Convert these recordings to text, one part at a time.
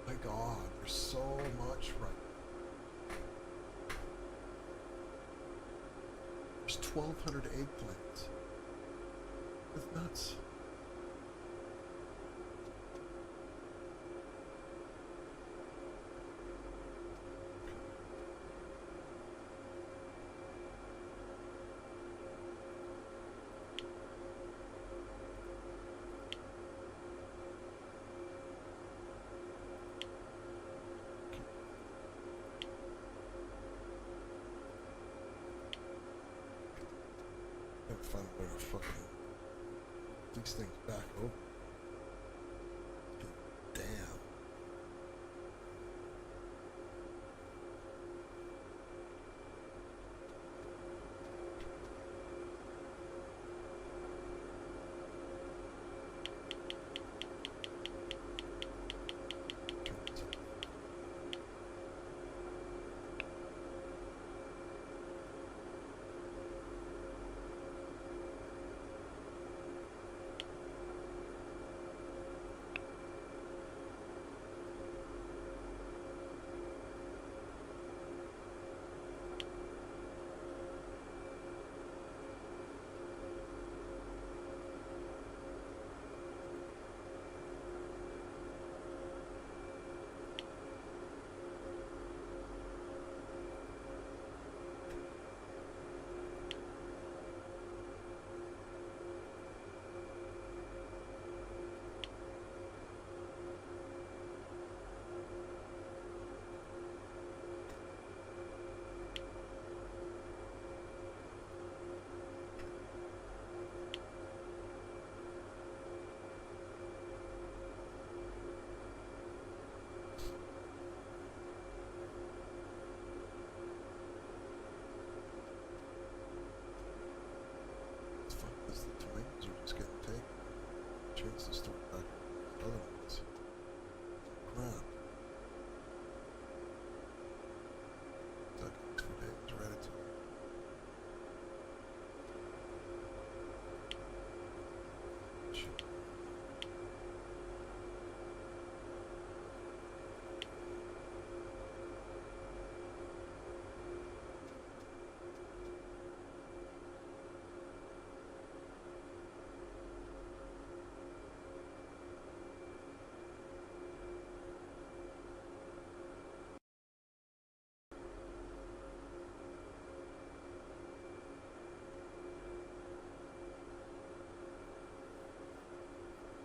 My God, there's so much right. There's 1,200 eggplants. That's nuts. Gotta find a way to fucking these things back over. Damn. Fuck this, the tomatoes are just getting taken. Chance to start back other ones. Crap. Duckings for days, ratatouille. Shit.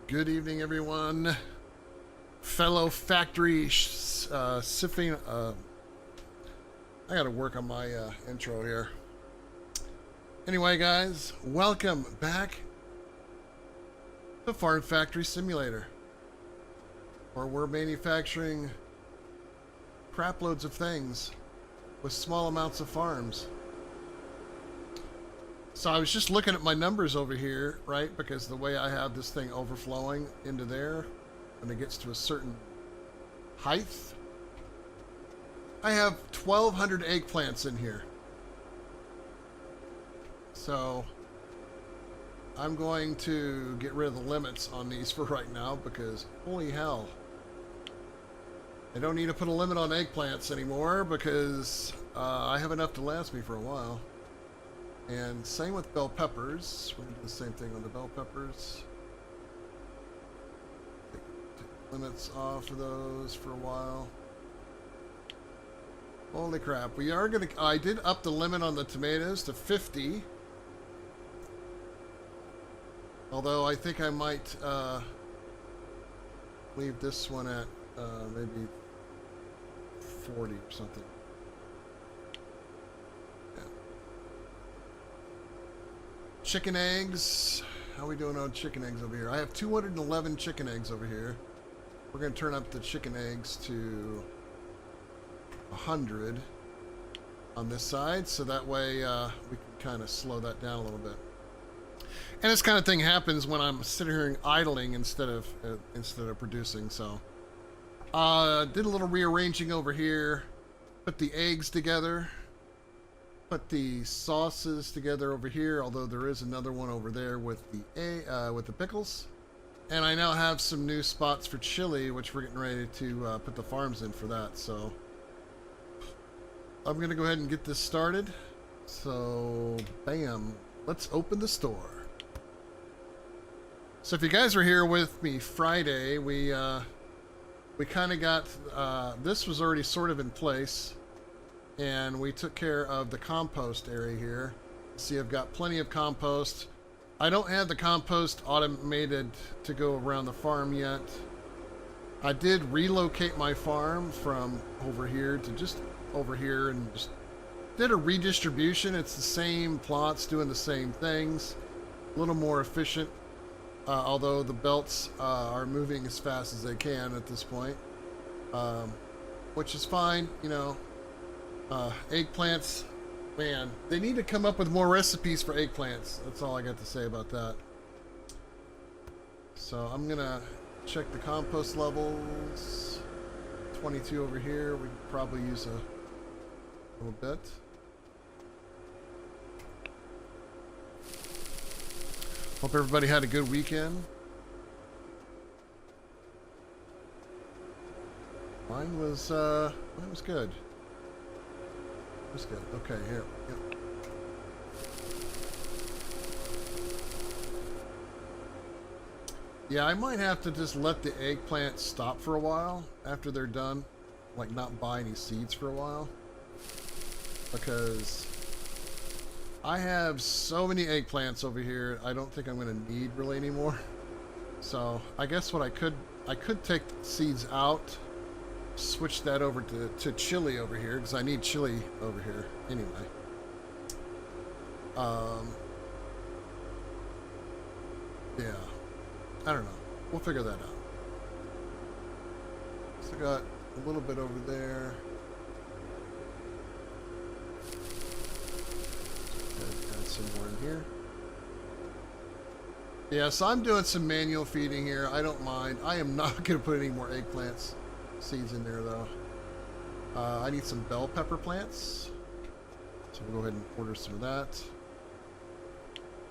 Good evening, everyone. Fellow factory sipping. I gotta work on my intro here. Anyway, guys, welcome back to Farm Factory Simulator, where we're manufacturing crap loads of things with small amounts of farms. So I was just looking at my numbers over here, right? Because the way I have this thing overflowing into there, when it gets to a certain height, I have 1,200 eggplants in here. So I'm going to get rid of the limits on these for right now because holy hell. I don't need to put a limit on eggplants anymore because I have enough to last me for a while. And same with bell peppers. We're going to do the same thing on the bell peppers. Take limits off of those for a while. Holy crap. We are going to... I did up the limit on the tomatoes to 50. Although I think I might leave this one at maybe 40 or something. Chicken eggs. How are we doing on chicken eggs over here? I have 211 chicken eggs over here. We're going to turn up the chicken eggs to 100 on this side, so that way we can kind of slow that down a little bit. And this kind of thing happens when I'm sitting here idling instead of producing. So, did a little rearranging over here. Put the eggs together. Put the sauces together over here, although there is another one over there with the pickles. And I now have some new spots for chili, which we're getting ready to put the farms in for that. So I'm going to go ahead and get this started. So, bam. Let's open the store. So if you guys were here with me Friday, we kind of got, this was already sort of in place. And we took care of the compost area here. See, I've got plenty of compost. I don't have the compost automated to go around the farm yet. I did relocate my farm from over here to just over here and just did a redistribution. It's the same plots doing the same things. A little more efficient, although the belts are moving as fast as they can at this point. Which is fine, you know. Eggplants, man, they need to come up with more recipes for eggplants. That's all I got to say about that. So I'm gonna check the compost levels. 22 over here. We could probably use a little bit. Hope everybody had a good weekend. Mine was good. That's good. Okay, here. Yep. Yeah, I might have to just let the eggplants stop for a while after they're done. Like, not buy any seeds for a while. Because I have so many eggplants over here, I don't think I'm going to need really anymore. So, I guess what I could take seeds out, switch that over to chili over here, because I need chili over here anyway. Yeah, I don't know, we'll figure that out. So I got a little bit over there. Add some more in here. Yeah, so I'm doing some manual feeding here. I don't mind. I am not going to put any more eggplants seeds in there though. I need some bell pepper plants, so we'll go ahead and order some of that.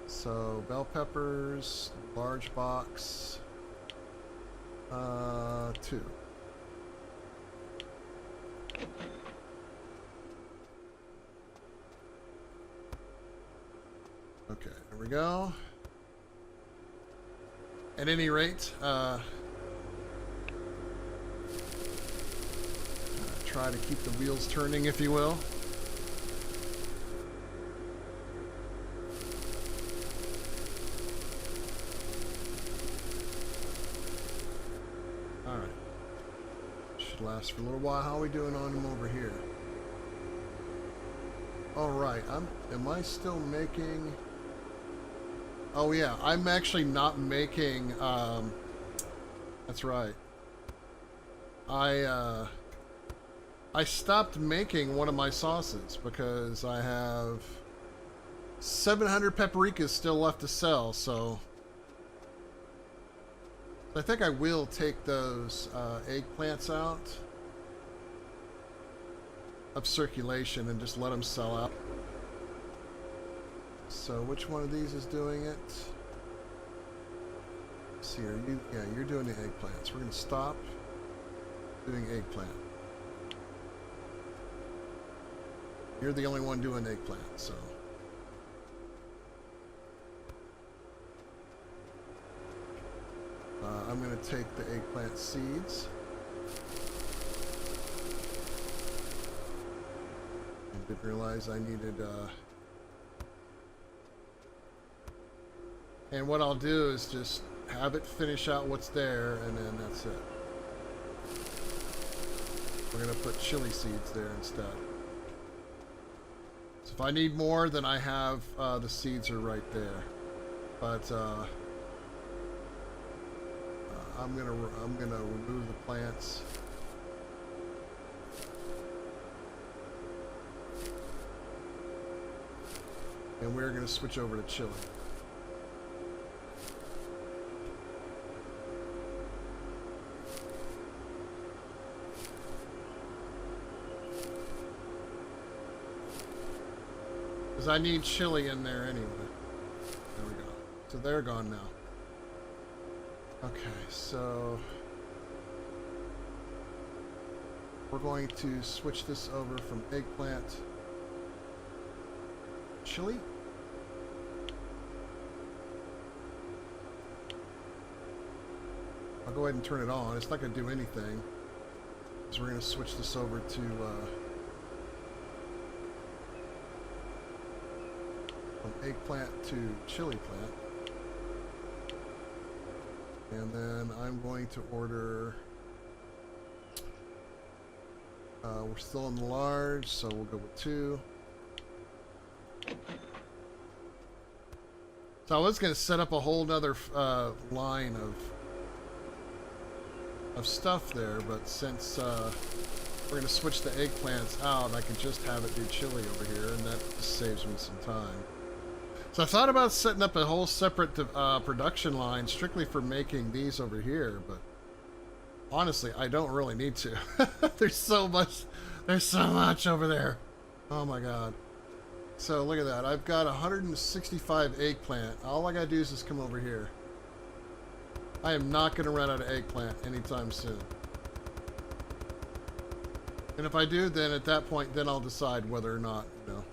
So bell peppers, large box, 2. Okay, there we go. At any rate, try to keep the wheels turning, if you will. Alright. Should last for a little while. How are we doing on them over here? Alright, am I still making... Oh yeah, I'm actually not making, that's right. I stopped making one of my sauces because I have 700 paprikas still left to sell, so I think I will take those eggplants out of circulation and just let them sell out. So which one of these is doing it? Let's see, you're doing the eggplants. We're going to stop doing eggplant. You're the only one doing eggplant, so. I'm going to take the eggplant seeds. I didn't realize I needed, and what I'll do is just have it finish out what's there, and then that's it. We're going to put chili seeds there instead. So if I need more, then I have, the seeds are right there. But, I'm gonna remove the plants. And we're gonna switch over to chili. Because I need chili in there anyway. There we go. So they're gone now. Okay, so we're going to switch this over from eggplant chili. I'll go ahead and turn it on. It's not going to do anything. So we're going to switch this over to from eggplant to chili plant. And then I'm going to order, we're still in the large, so we'll go with 2. So I was going to set up a whole nother line of stuff there, but since we're going to switch the eggplants out, I can just have it do chili over here, and that just saves me some time. So I thought about setting up a whole separate production line strictly for making these over here, but honestly, I don't really need to. There's so much over there. Oh my god. So look at that. I've got 165 eggplant. All I gotta do is just come over here. I am not gonna run out of eggplant anytime soon. And if I do, then at that point, then I'll decide whether or not, you know.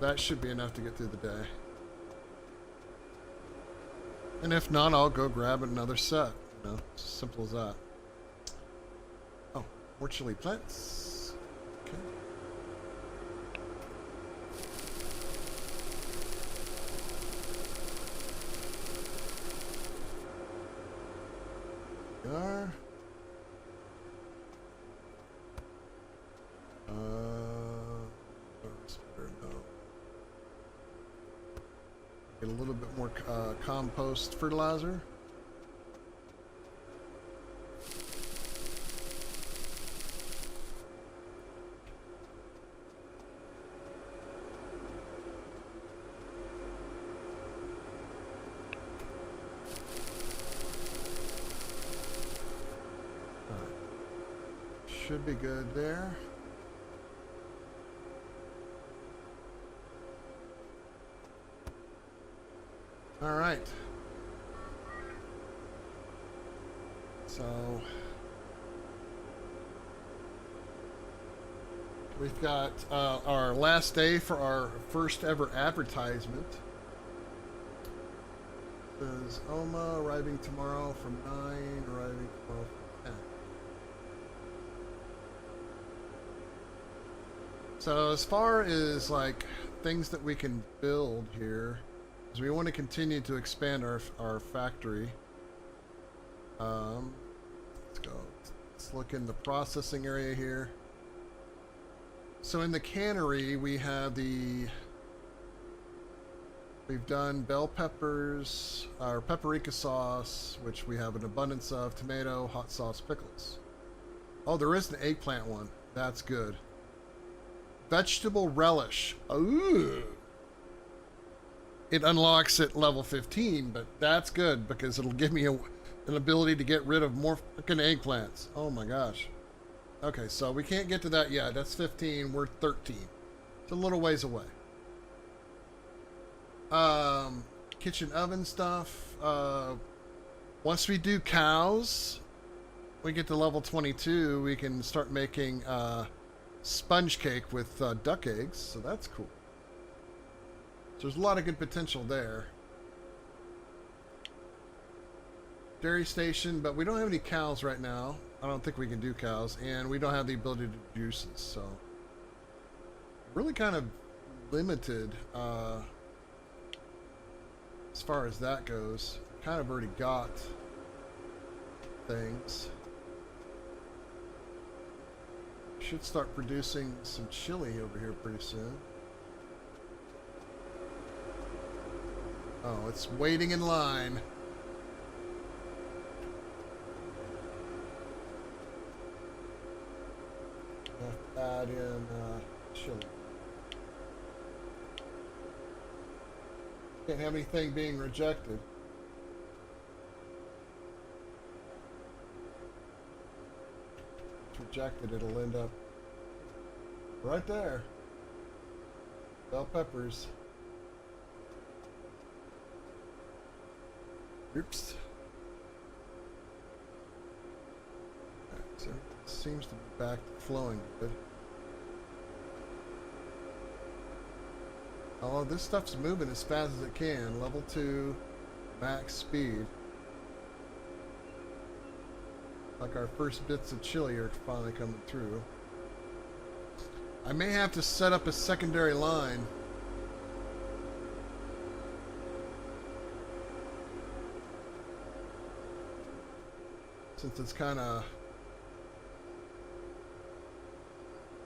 That should be enough to get through the day. And if not, I'll go grab another set. You know, it's as simple as that. Oh, more chili plants. Okay. There we are. Get a little bit more compost fertilizer. Should be good there. All right. So we've got our last day for our first ever advertisement. It says Oma arriving tomorrow from 9, arriving tomorrow from 10. So as far as like things that we can build here, is we want to continue to expand our factory. Let's go. Let's look in the processing area here. So in the cannery, we have we've done bell peppers, our paprika sauce, which we have an abundance of, tomato, hot sauce, pickles. Oh, there is an eggplant one. That's good. Vegetable relish. Ooh. It unlocks at level 15, but that's good because it'll give me an ability to get rid of more fucking eggplants. Oh my gosh. Okay, so we can't get to that yet. That's 15. We're 13. It's a little ways away. Kitchen oven stuff. Once we do cows, we get to level 22, we can start making sponge cake with duck eggs, so that's cool. So there's a lot of good potential there. Dairy station, but we don't have any cows right now. I don't think we can do cows, and we don't have the ability to do juices, so really kind of limited as far as that goes. Kind of already got things. Should start producing some chili over here pretty soon. Oh, it's waiting in line. Add in chili. Can't have anything being rejected. If it's rejected, it'll end up right there. Bell peppers. Oops. Alright, so it seems to be back flowing good. Oh, this stuff's moving as fast as it can. Level 2, max speed. Like our first bits of chili are finally coming through. I may have to set up a secondary line. Since it's kind of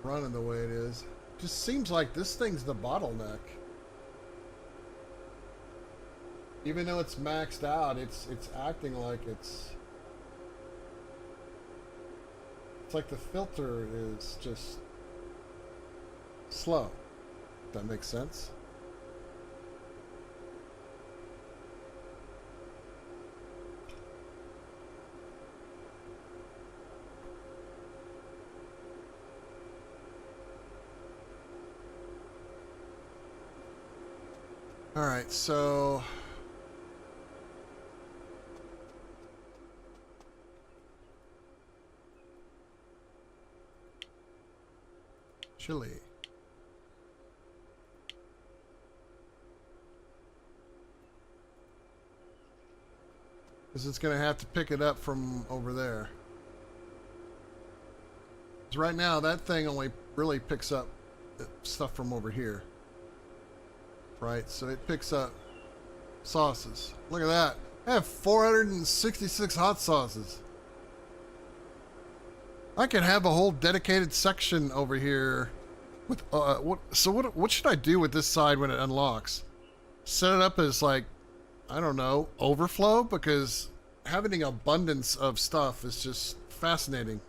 running the way it is. Just seems like this thing's the bottleneck. Even though it's maxed out, it's acting like it's like the filter is just slow. If that makes sense. All right, so chili. Because it's going to have to pick it up from over there. Because right now, that thing only really picks up stuff from over here. Right? So it picks up sauces. Look at that. I have 466 hot sauces. I could have a whole dedicated section over here with what should I do with this side when it unlocks? Set it up as like, I don't know, overflow, because having an abundance of stuff is just fascinating.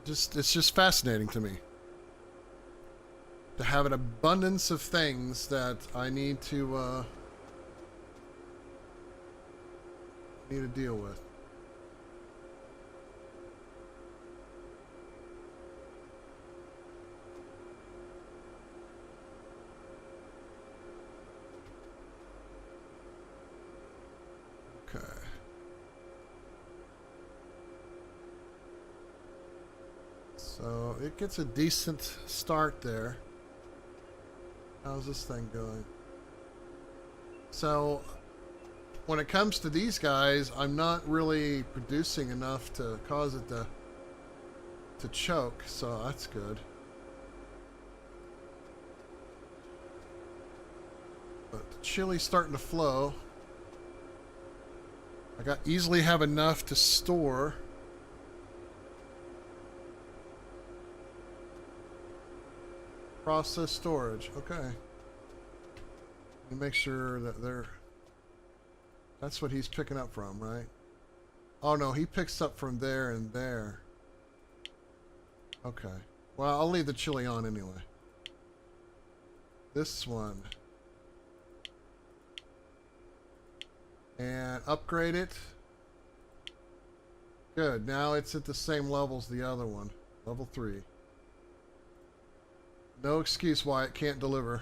It's just fascinating to me to have an abundance of things that I need to deal with. Okay. So it gets a decent start there. How's this thing going? So when it comes to these guys, I'm not really producing enough to cause it to choke, so that's good. But the chili's starting to flow. I got easily have enough to store. Process storage. Okay. Let me make sure that that's what he's picking up from, right? Oh no, he picks up from there and there. Okay. Well, I'll leave the chili on anyway. This one. And upgrade it. Good. Now it's at the same level as the other one. Level 3. No excuse why it can't deliver.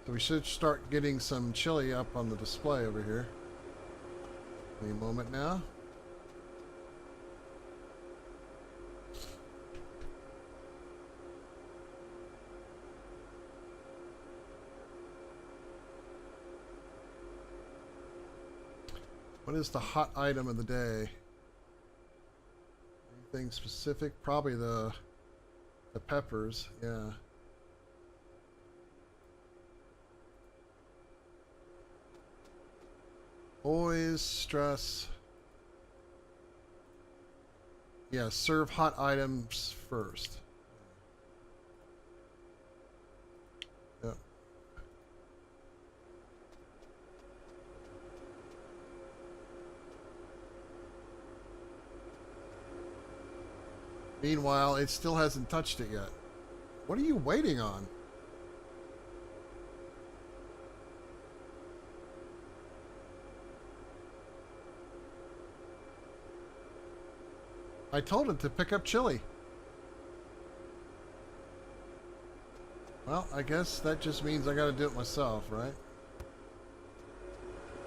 So we should start getting some chili up on the display over here. Any moment now. What is the hot item of the day? Anything specific? Probably the peppers, yeah. Always stress. Yeah, serve hot items first. Yep. Meanwhile, it still hasn't touched it yet. What are you waiting on? I told it to pick up chili. Well, I guess that just means I gotta do it myself, right?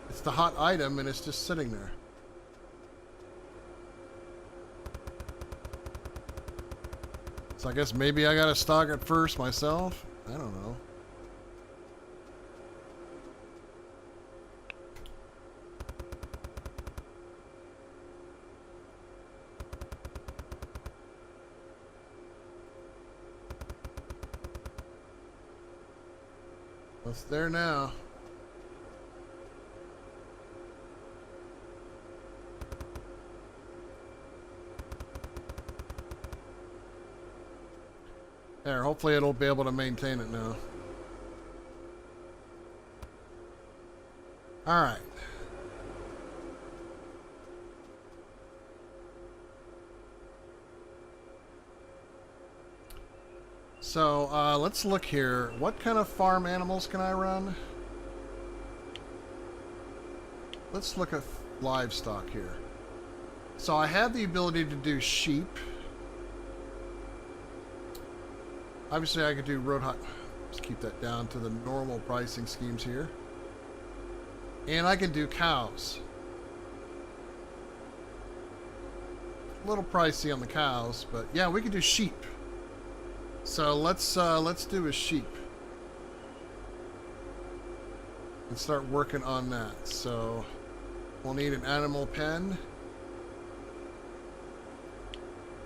It's the hot item and it's just sitting there. So I guess maybe I gotta stock it first myself? I don't know. It's there now. There, hopefully it'll be able to maintain it now. Alright. So, let's look here. What kind of farm animals can I run? Let's look at livestock here. So I have the ability to do sheep. Obviously I could do road high. Let's keep that down to the normal pricing schemes here. And I can do cows. A little pricey on the cows, but yeah, we can do sheep. So let's do a sheep and start working on that. So we'll need an animal pen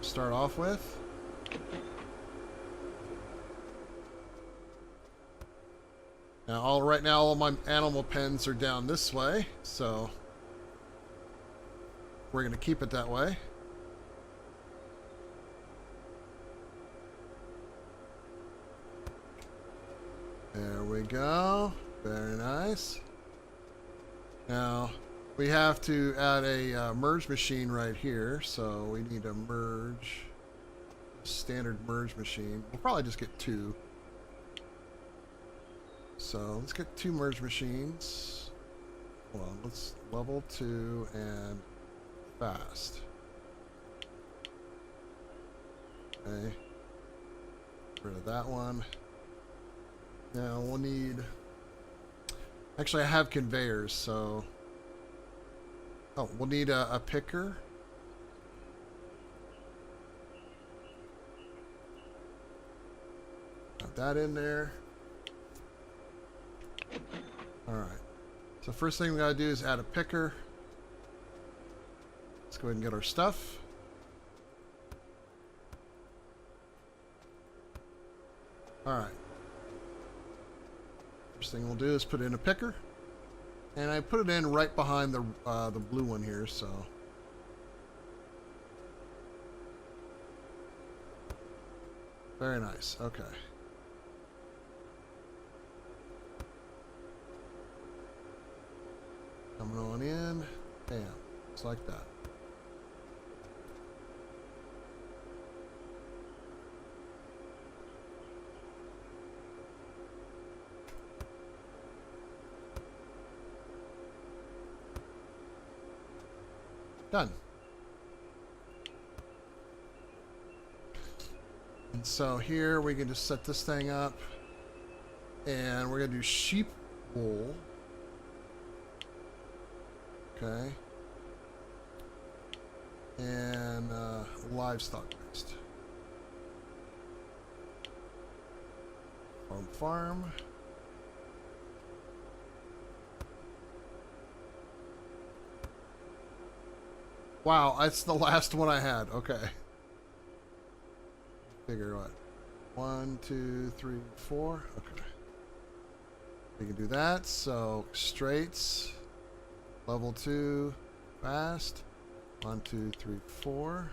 to start off with. Now, right now, all my animal pens are down this way, so we're going to keep it that way. There we go. Very nice. Now, we have to add a merge machine right here, so we need a merge, standard merge machine. We'll probably just get two. So let's get two merge machines. Hold on, let's level 2 and fast. Okay. Get rid of that one. Now we'll need... Actually, I have conveyors, so... Oh, we'll need a picker. Got that in there. Alright. So first thing we gotta do is add a picker. Let's go ahead and get our stuff. Alright. First thing we'll do is put in a picker. And I put it in right behind the blue one here, so... Very nice. Okay. Coming on in. Bam. Just like that. Done. And so here we can just set this thing up. And we're going to do sheep wool. Okay. And livestock next. Farm. Wow, that's the last one I had. Okay. Figure what? 1, 2, 3, 4. Okay. We can do that. So straights. Level 2. Fast. 1, 2, 3, 4.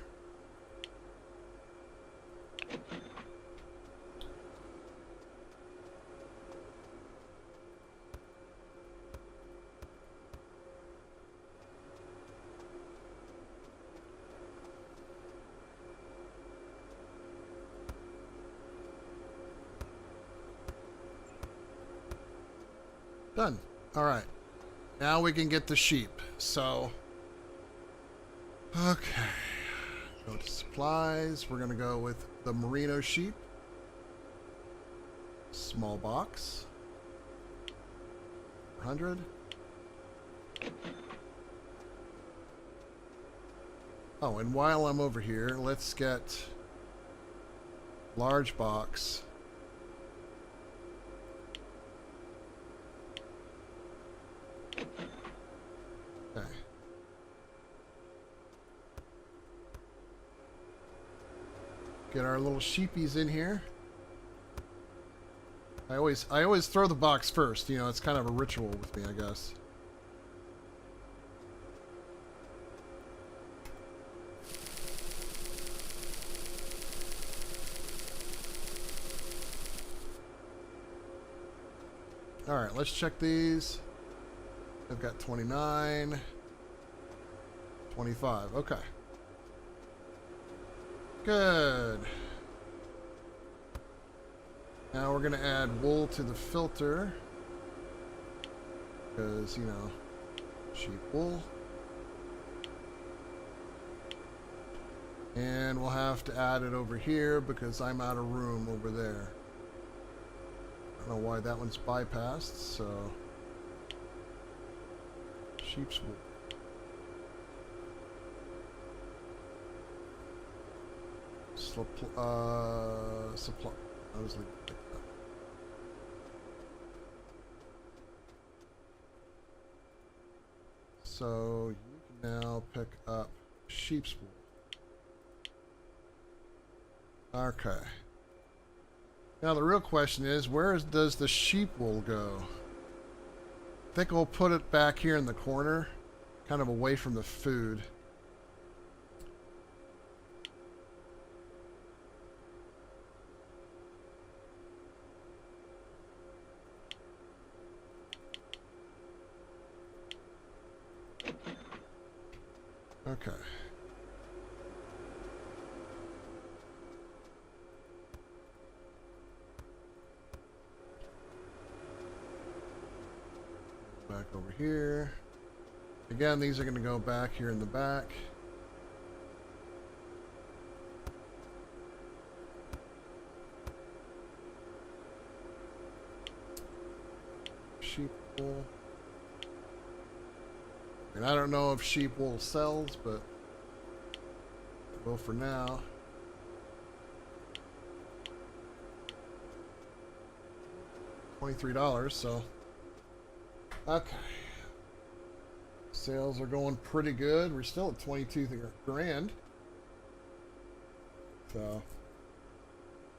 Done. All right. Now we can get the sheep. So, okay. Go to supplies. We're going to go with the merino sheep. Small box. 100. Oh, and while I'm over here, let's get large box. Okay. Get our little sheepies in here. I always throw the box first, you know, it's kind of a ritual with me, I guess. Alright, let's check these. I've got 29. 25. Okay. Good. Now we're going to add wool to the filter. Because, you know, sheep wool. And we'll have to add it over here because I'm out of room over there. I don't know why that one's bypassed, so sheep's wool. Supply. I was leaving it like that. So you can now pick up sheep's wool. Okay. Now the real question is, where does the sheep wool go? I think we'll put it back here in the corner, kind of away from the food. Okay. Back over here. Again, these are going to go back here in the back. Sheep wool. And I don't know if sheep wool sells, but it will for now. $23, so okay. Sales are going pretty good. We're still at 22 grand.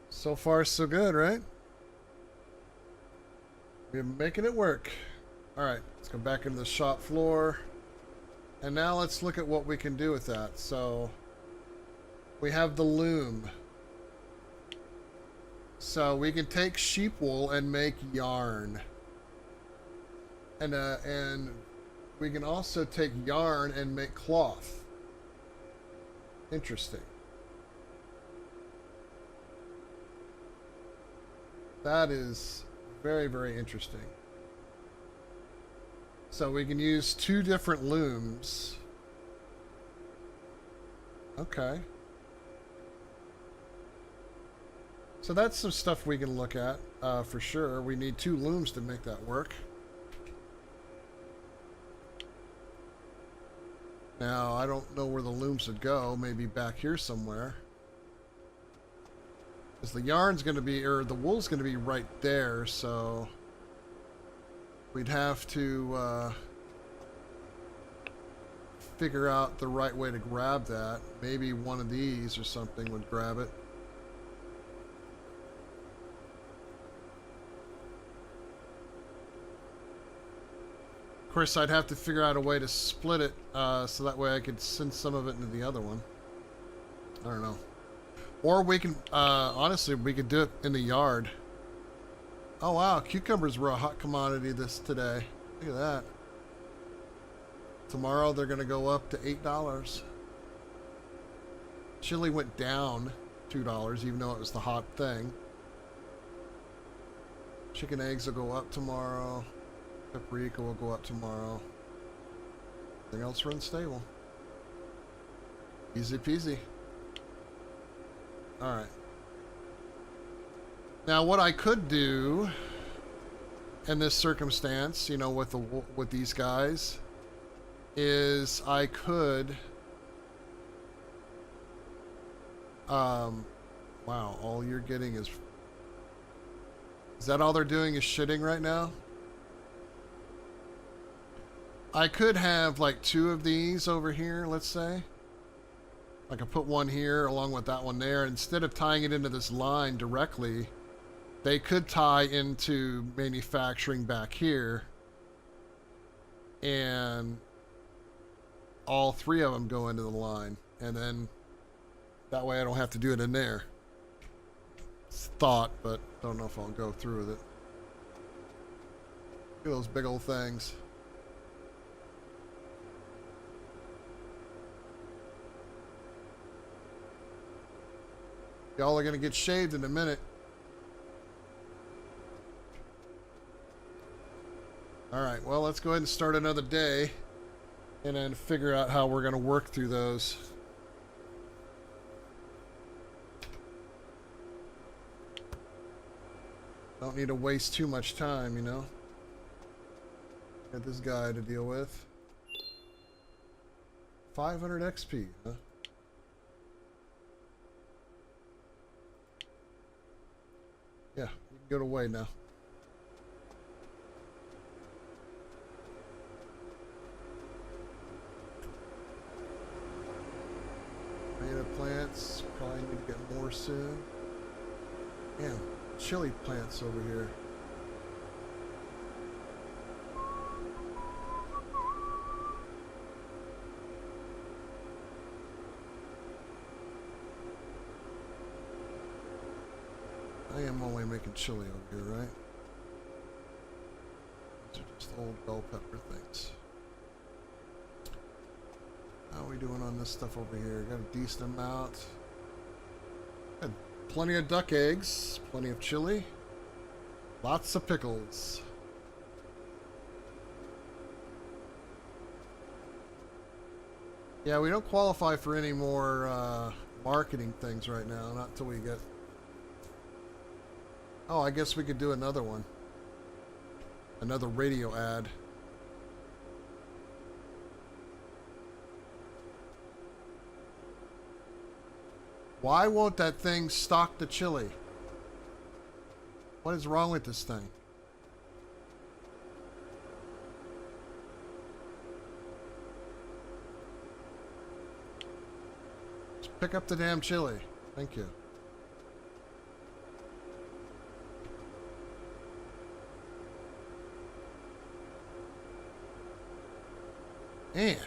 So far so good, right? We're making it work. All right, let's go back into the shop floor. And now let's look at what we can do with that. So we have the loom. So we can take sheep wool and make yarn. And we can also take yarn and make cloth. Interesting. That is very, very interesting. So we can use two different looms. Okay. So that's some stuff we can look at, for sure. We need two looms to make that work. Now, I don't know where the looms would go. Maybe back here somewhere. Because the yarn's going to be, or the wool's going to be right there, so we'd have to figure out the right way to grab that. Maybe one of these or something would grab it. Of course, I'd have to figure out a way to split it so that way I could send some of it into the other one. I don't know. Or we can, honestly, we could do it in the yard. Oh wow, cucumbers were a hot commodity today. Look at that. Tomorrow they're going to go up to $8. Chili went down $2, even though it was the hot thing. Chicken eggs will go up tomorrow. Paprika will go up tomorrow. Everything else runs stable. Easy peasy. Alright. Now what I could do in this circumstance, you know, with these guys, is I could wow, all you're getting is that all they're doing is shitting right now? I could have like 2 of these over here, let's say. I could put one here along with that one there. Instead of tying it into this line directly, they could tie into manufacturing back here. And all 3 of them go into the line. And then that way I don't have to do it in there. It's thought, but don't know if I'll go through with it. Look at those big old things. Y'all are going to get shaved in a minute. Alright, well, let's go ahead and start another day. And then figure out how we're going to work through those. Don't need to waste too much time, you know. Got this guy to deal with. 500 XP, huh? Yeah, you can go away now. Tomato plants, probably need to get more soon. Damn, chili plants over here. I am only making chili over here, right? These are just old bell pepper things. How are we doing on this stuff over here? Got a decent amount. Got plenty of duck eggs, plenty of chili, lots of pickles. Yeah, we don't qualify for any more marketing things right now, not until we get... Oh, I guess we could do another one. Another radio ad. Why won't that thing stock the chili? What is wrong with this thing? Just pick up the damn chili. Thank you. Man.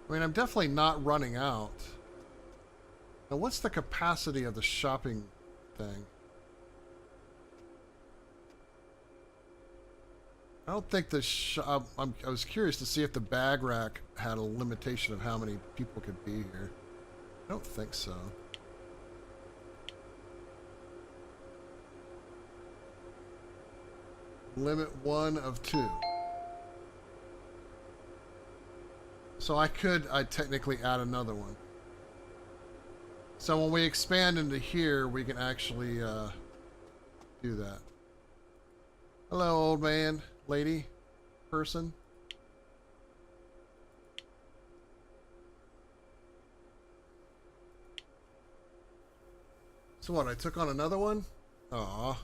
I mean, I'm definitely not running out. Now, what's the capacity of the shopping thing? I don't think the I was curious to see if the bag rack had a limitation of how many people could be here. I don't think so. Limit 1 of 2. So I'd technically add another one. So when we expand into here, we can actually do that. Hello, old man, lady, person. So what, I took on another one? Aw.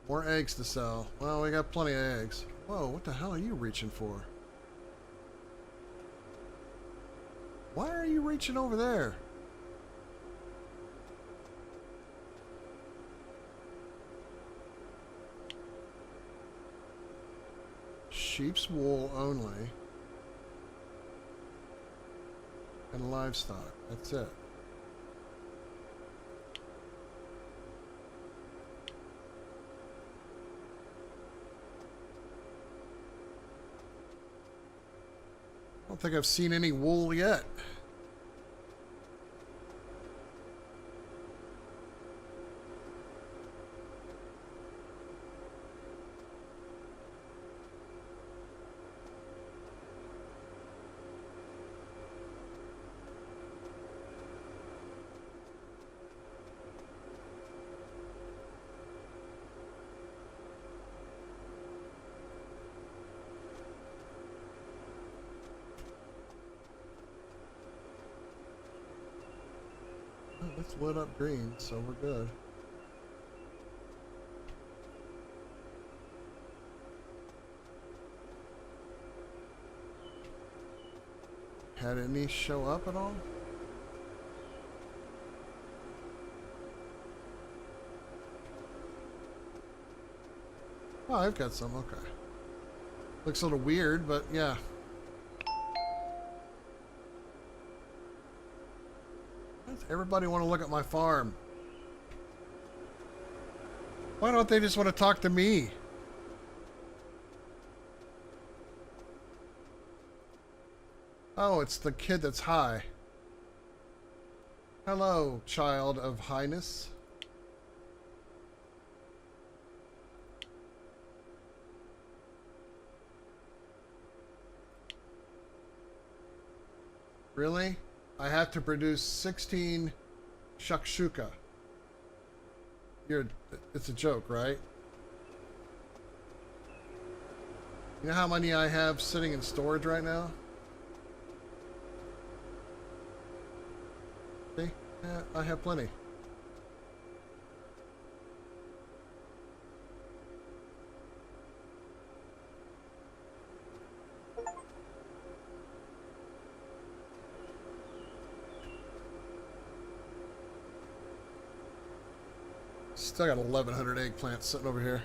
More eggs to sell. Well, we got plenty of eggs. Whoa, what the hell are you reaching for? Why are you reaching over there? Sheep's wool only. And livestock. That's it. I don't think I've seen any wool yet. It's lit up green, so we're good. Had any show up at all? Oh, I've got some. Okay. Looks a little weird, but yeah. Why does everybody want to look at my farm? Why don't they just want to talk to me? Oh, it's the kid that's high. Hello, child of highness. Really? I have to produce 16 shakshuka. It's a joke, right? You know how many I have sitting in storage right now? See? Yeah, I have plenty. Still got 1,100 eggplants sitting over here.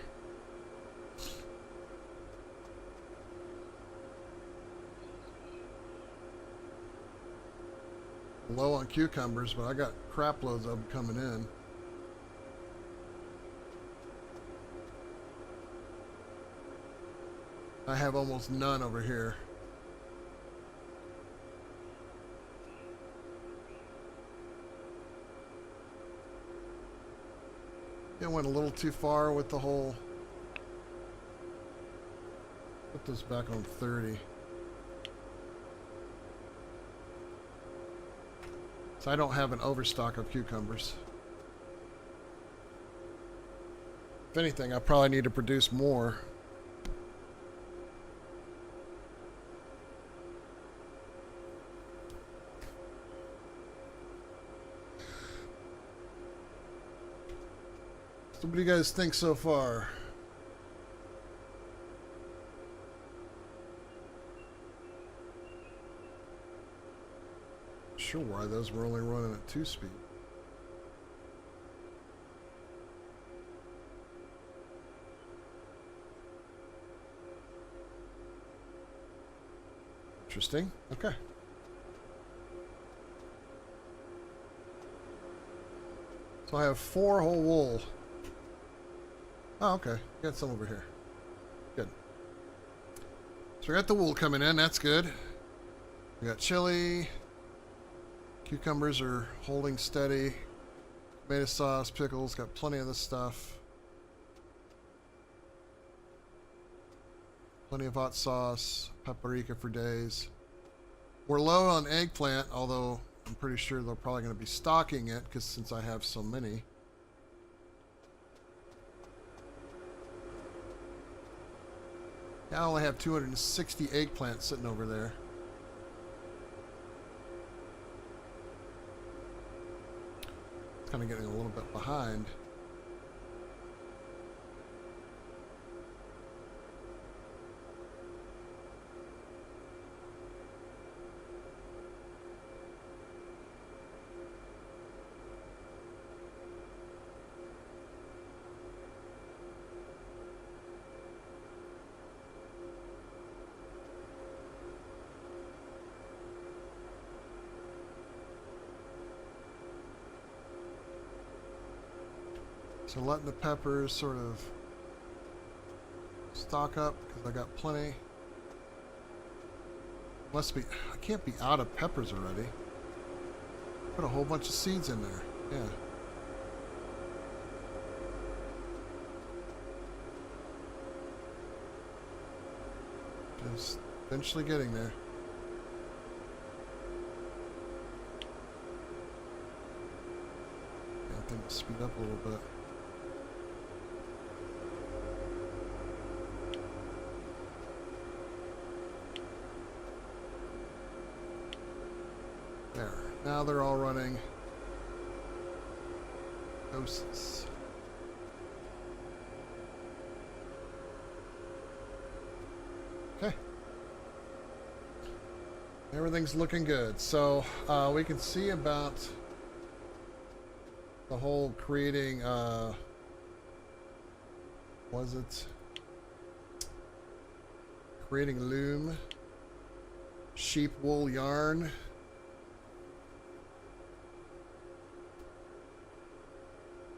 Low on cucumbers, but I got crap loads of them coming in. I have almost none over here. It went a little too far with the whole... Put this back on 30. So I don't have an overstock of cucumbers. If anything, I probably need to produce more. So what do you guys think so far? Sure why those were only running at 2-speed. Interesting. Okay. So I have 4 whole wool. Oh, okay. Got some over here. Good. So we got the wool coming in. That's good. We got chili. Cucumbers are holding steady. Tomato sauce, pickles. Got plenty of this stuff. Plenty of hot sauce. Paprika for days. We're low on eggplant, although I'm pretty sure they're probably going to be stocking it because since I have so many. I only have 260 eggplants sitting over there. It's kind of getting a little bit behind. So letting the peppers sort of stock up because I got plenty. Must be, I can't be out of peppers already. Put a whole bunch of seeds in there. Yeah. Just eventually getting there. Yeah, I think I'll speed up a little bit. There. Now they're all running. Doses. Okay. Everything's looking good. So we can see about the whole creating, was it creating loom, sheep wool yarn.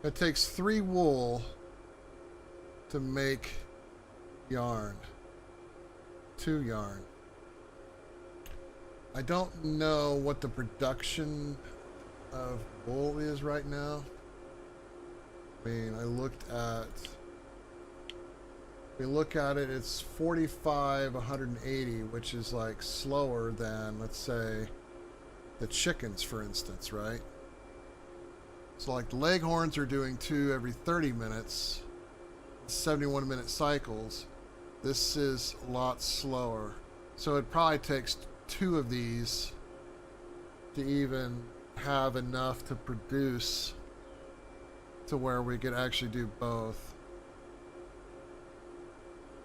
It takes 3 wool to make yarn. 2 yarn. I don't know what the production of wool is right now. I mean, I looked at... we look at it, it's 45, 180, which is like slower than, let's say, the chickens, for instance, right? So like the leghorns are doing 2 every 30 minutes, 71-minute cycles. This is a lot slower. So it probably takes 2 of these to even have enough to produce to where we could actually do both.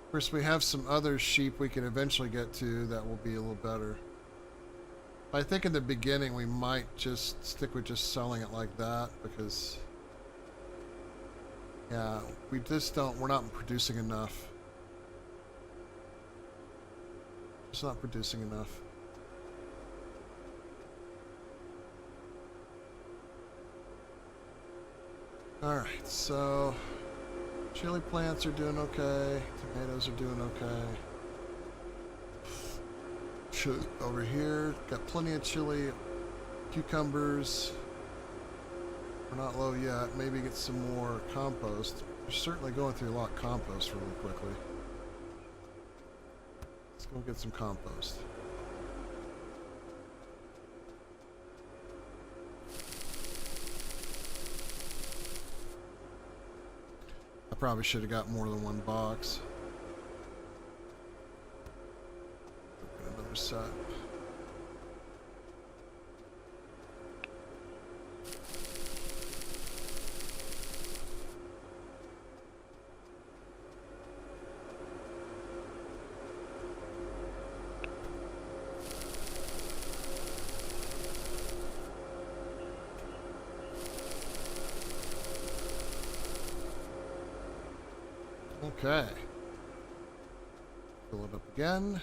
Of course, we have some other sheep we can eventually get to that will be a little better. I think in the beginning we might just stick with just selling it like that because, yeah, we're not producing enough. It's not producing enough. Alright, so chili plants are doing okay. Tomatoes are doing okay. Over here, got plenty of chili. Cucumbers. We're not low yet. Maybe get some more compost. We're certainly going through a lot of compost really quickly. Let's go get some compost. I probably should have got more than 1 box. Open another set. Okay. Fill it up again.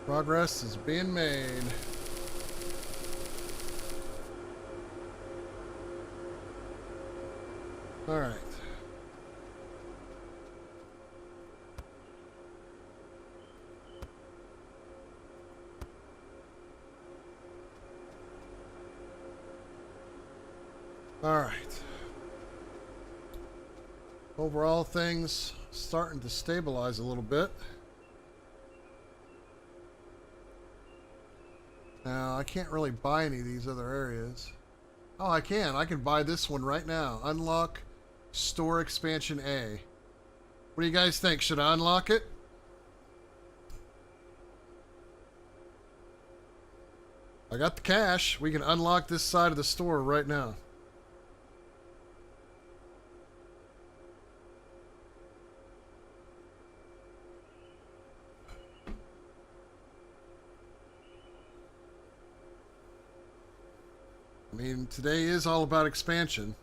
Progress is being made. All right. All right. Overall, things starting to stabilize a little bit. Now, I can't really buy any of these other areas. Oh, I can. I can buy this one right now. Unlock Store Expansion A. What do you guys think? Should I unlock it? I got the cash. We can unlock this side of the store right now. I mean, today is all about expansion.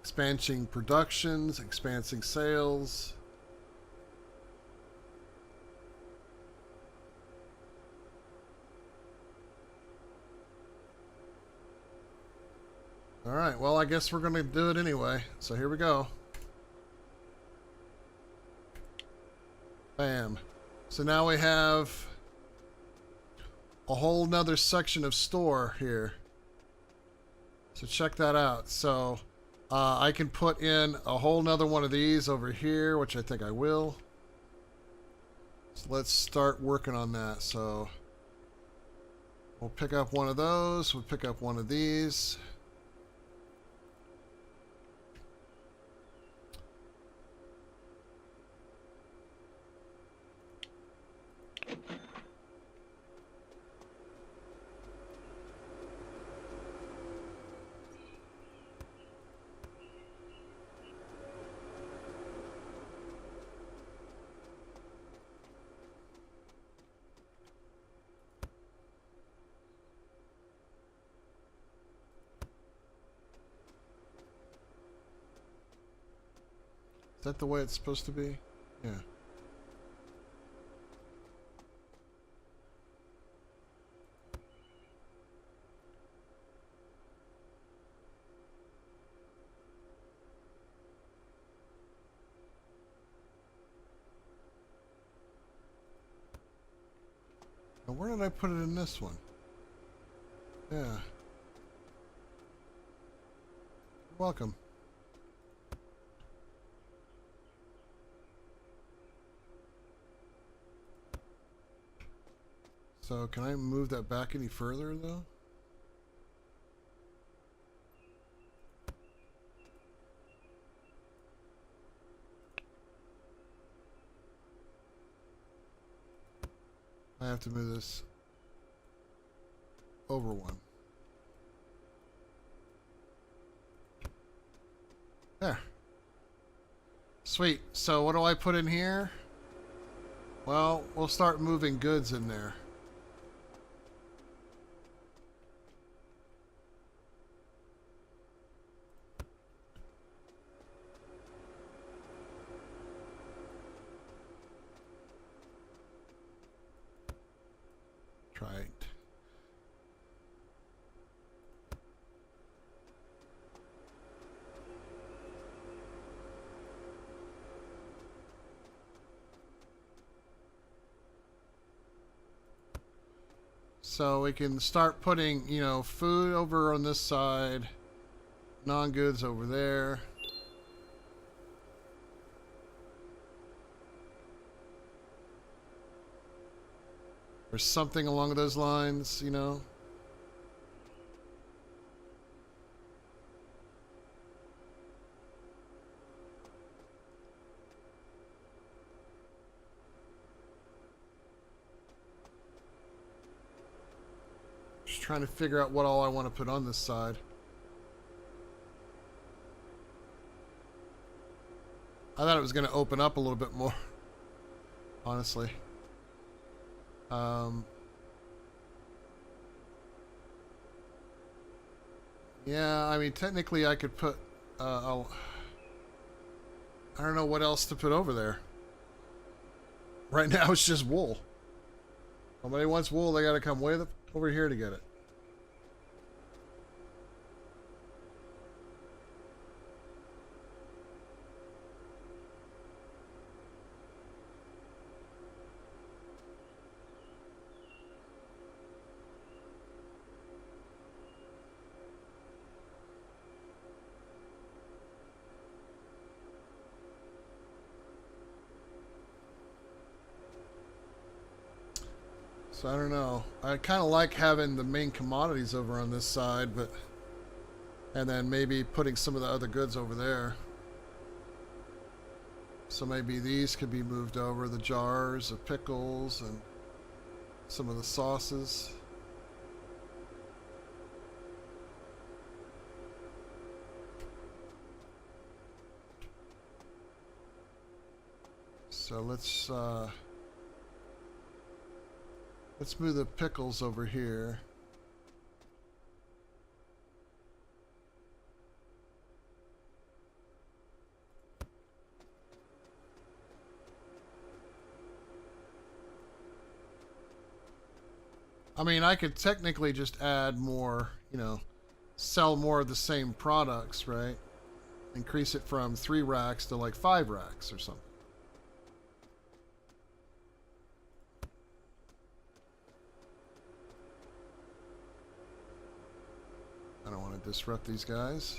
Expanding productions, expanding sales. Alright, well, I guess we're going to do it anyway. So here we go. Bam. So now we have a whole nother section of store here. So check that out. So I can put in a whole nother one of these over here, which I think I will. So let's start working on that. So we'll pick up one of those. We'll pick up one of these. Is that the way it's supposed to be? Yeah. Now where did I put it in this one? Yeah. You're welcome. So can I move that back any further though? I have to move this over one. There. Sweet. So what do I put in here? Well, we'll start moving goods in there. Try it. So we can start putting, you know, food over on this side, non-goods over there. Or something along those lines, you know. Just trying to figure out what all I want to put on this side. I thought it was going to open up a little bit more, honestly. Yeah, I mean, technically I could put, I don't know what else to put over there. Right now it's just wool. Somebody wants wool, they gotta come way over here to get it. So I don't know. I kind of like having the main commodities over on this side, but and then maybe putting some of the other goods over there. So maybe these could be moved over, the jars of pickles and some of the sauces. So let's move the pickles over here. I mean, I could technically just add more, you know, sell more of the same products, right? Increase it from 3 racks to like 5 racks or something. I don't want to disrupt these guys.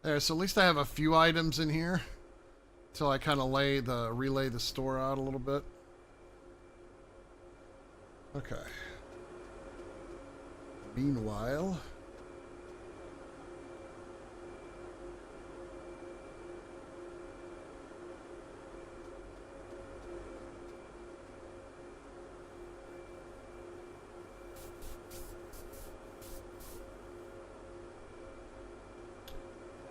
There, so at least I have a few items in here until I kind of relay the store out a little bit. Okay. Meanwhile,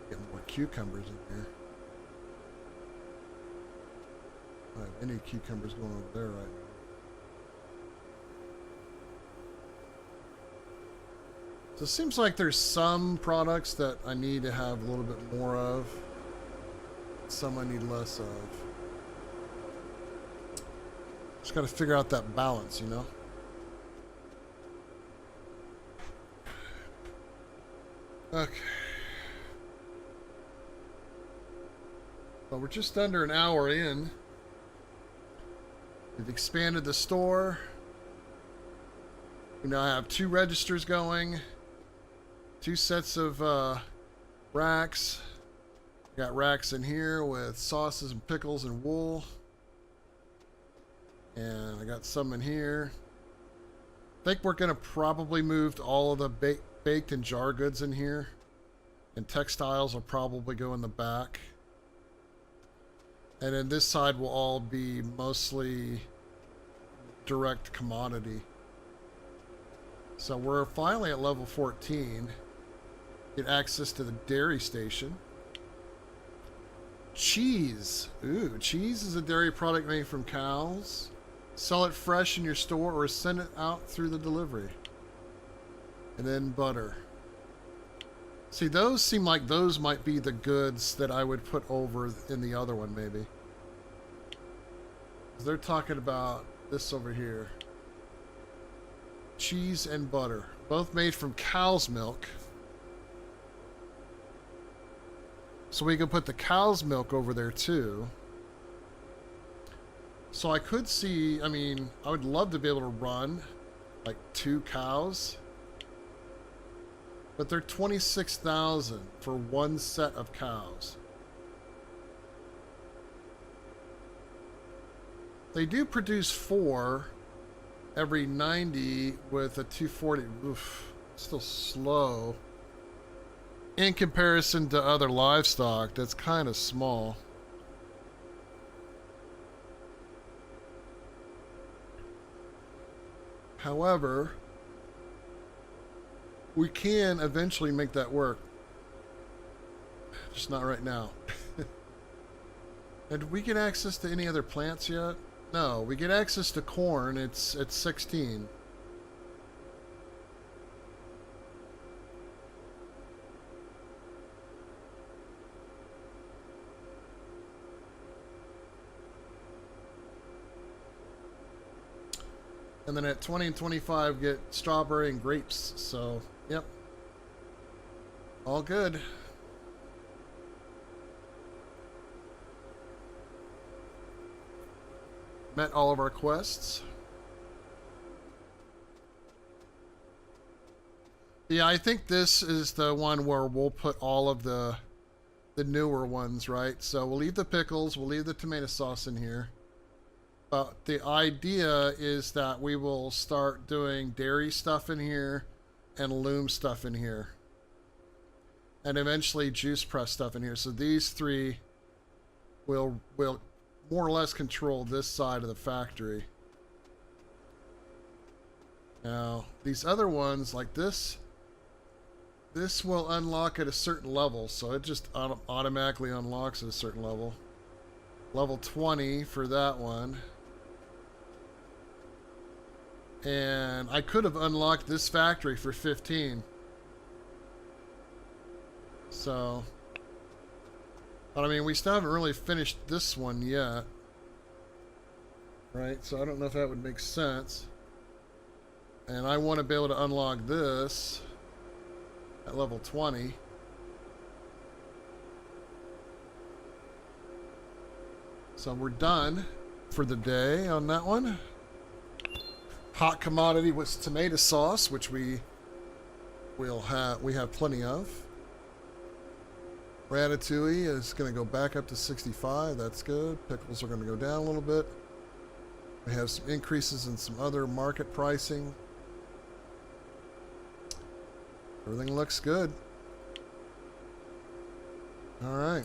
get more cucumbers in here. I don't have any cucumbers going over there right now. So it seems like there's some products that I need to have a little bit more of, some I need less of. Just got to figure out that balance, you know? Okay. Well, we're just under an hour in. We've expanded the store. We now have 2 registers going. 2 sets of racks. We got racks in here with sauces and pickles and wool. And I got some in here. I think we're going to probably move all of the baked and jar goods in here. And textiles will probably go in the back. And then this side will all be mostly direct commodity. So we're finally at level 14. Get access to the dairy station. Cheese. Ooh, cheese is a dairy product made from cows. Sell it fresh in your store or send it out through the delivery. And then butter. See, those seem like those might be the goods that I would put over in the other one, maybe. They're talking about this over here. Cheese and butter. Both made from cow's milk. So we can put the cow's milk over there too. So I could see, I mean, I would love to be able to run like 2 cows. But they're 26,000 for 1 set of cows. They do produce 4 every 90 with a 240. Oof, still slow. In comparison to other livestock, that's kind of small. However, we can eventually make that work. Just not right now. And did we get access to any other plants yet? No, we get access to corn. It's at 16. And then at 20 and 25 get strawberry and grapes. So, yep. All good. Met all of our quests. Yeah, I think this is the one where we'll put all of the newer ones, right? So we'll leave the pickles, we'll leave the tomato sauce in here. But the idea is that we will start doing dairy stuff in here and loom stuff in here. And eventually juice press stuff in here. So these 3 will more or less control this side of the factory. Now, these other ones like this will unlock at a certain level. So it just automatically unlocks at a certain level. Level 20 for that one. And I could have unlocked this factory for 15. So, but I mean, we still haven't really finished this one yet. Right? So I don't know if that would make sense. And I want to be able to unlock this at level 20. So we're done for the day on that one. Hot commodity was tomato sauce, which we have plenty of. Ratatouille is going to go back up to 65. That's good. Pickles are going to go down a little bit. We have some increases in some other market pricing. Everything looks good. All right.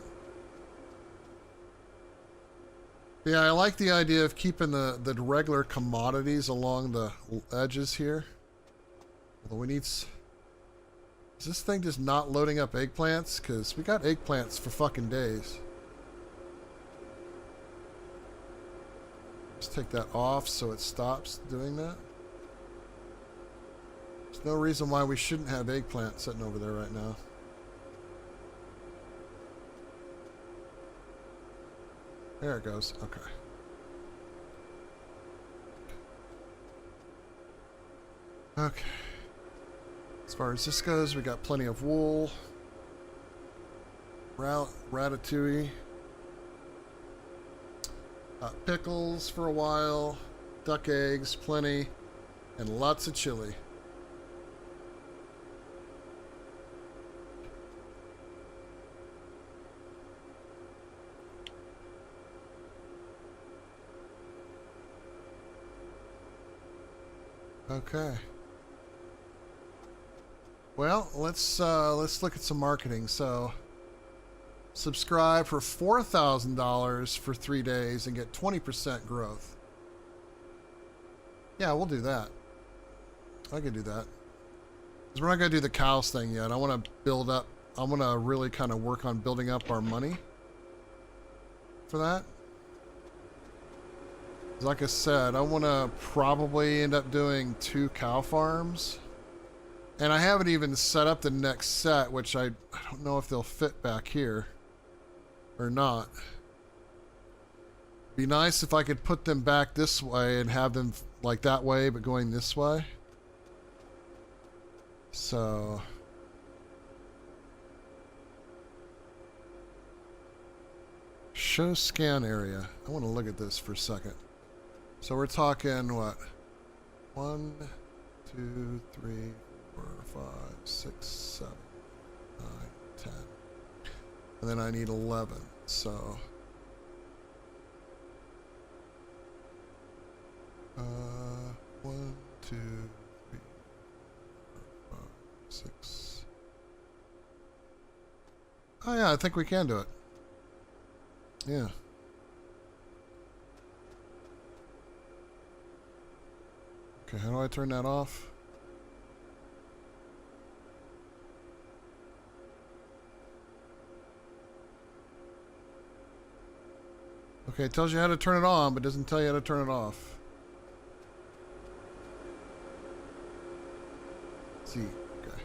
Yeah, I like the idea of keeping the regular commodities along the edges here. Although we need... Is this thing just not loading up eggplants? Because we got eggplants for fucking days. Let's take that off so it stops doing that. There's no reason why we shouldn't have eggplant sitting over there right now. There it goes. Okay. Okay. As far as this goes, we got plenty of wool. Ratatouille. Pickles for a while. Duck eggs, plenty. And lots of chili. Okay. Well, let's look at some marketing. So, subscribe for $4,000 for 3 days and get 20% growth. Yeah, we'll do that. I can do that. Because we're not going to do the cows thing yet. I want to build up. I want to really kind of work on building up our money for that. Like I said, I want to probably end up doing 2 cow farms. And I haven't even set up the next set, which I don't know if they'll fit back here or not. Be nice if I could put them back this way and have them like that way, but going this way. So... show scan area. I want to look at this for a second. So we're talking what? 1, 2, 3, 4, 5, 6, 7, 9, 10. And then I need 11. So 1, 2, 3, 4, 5, 6. Oh yeah, I think we can do it. Yeah. Okay, how do I turn that off? Okay, it tells you how to turn it on, but doesn't tell you how to turn it off. Let's see. Okay.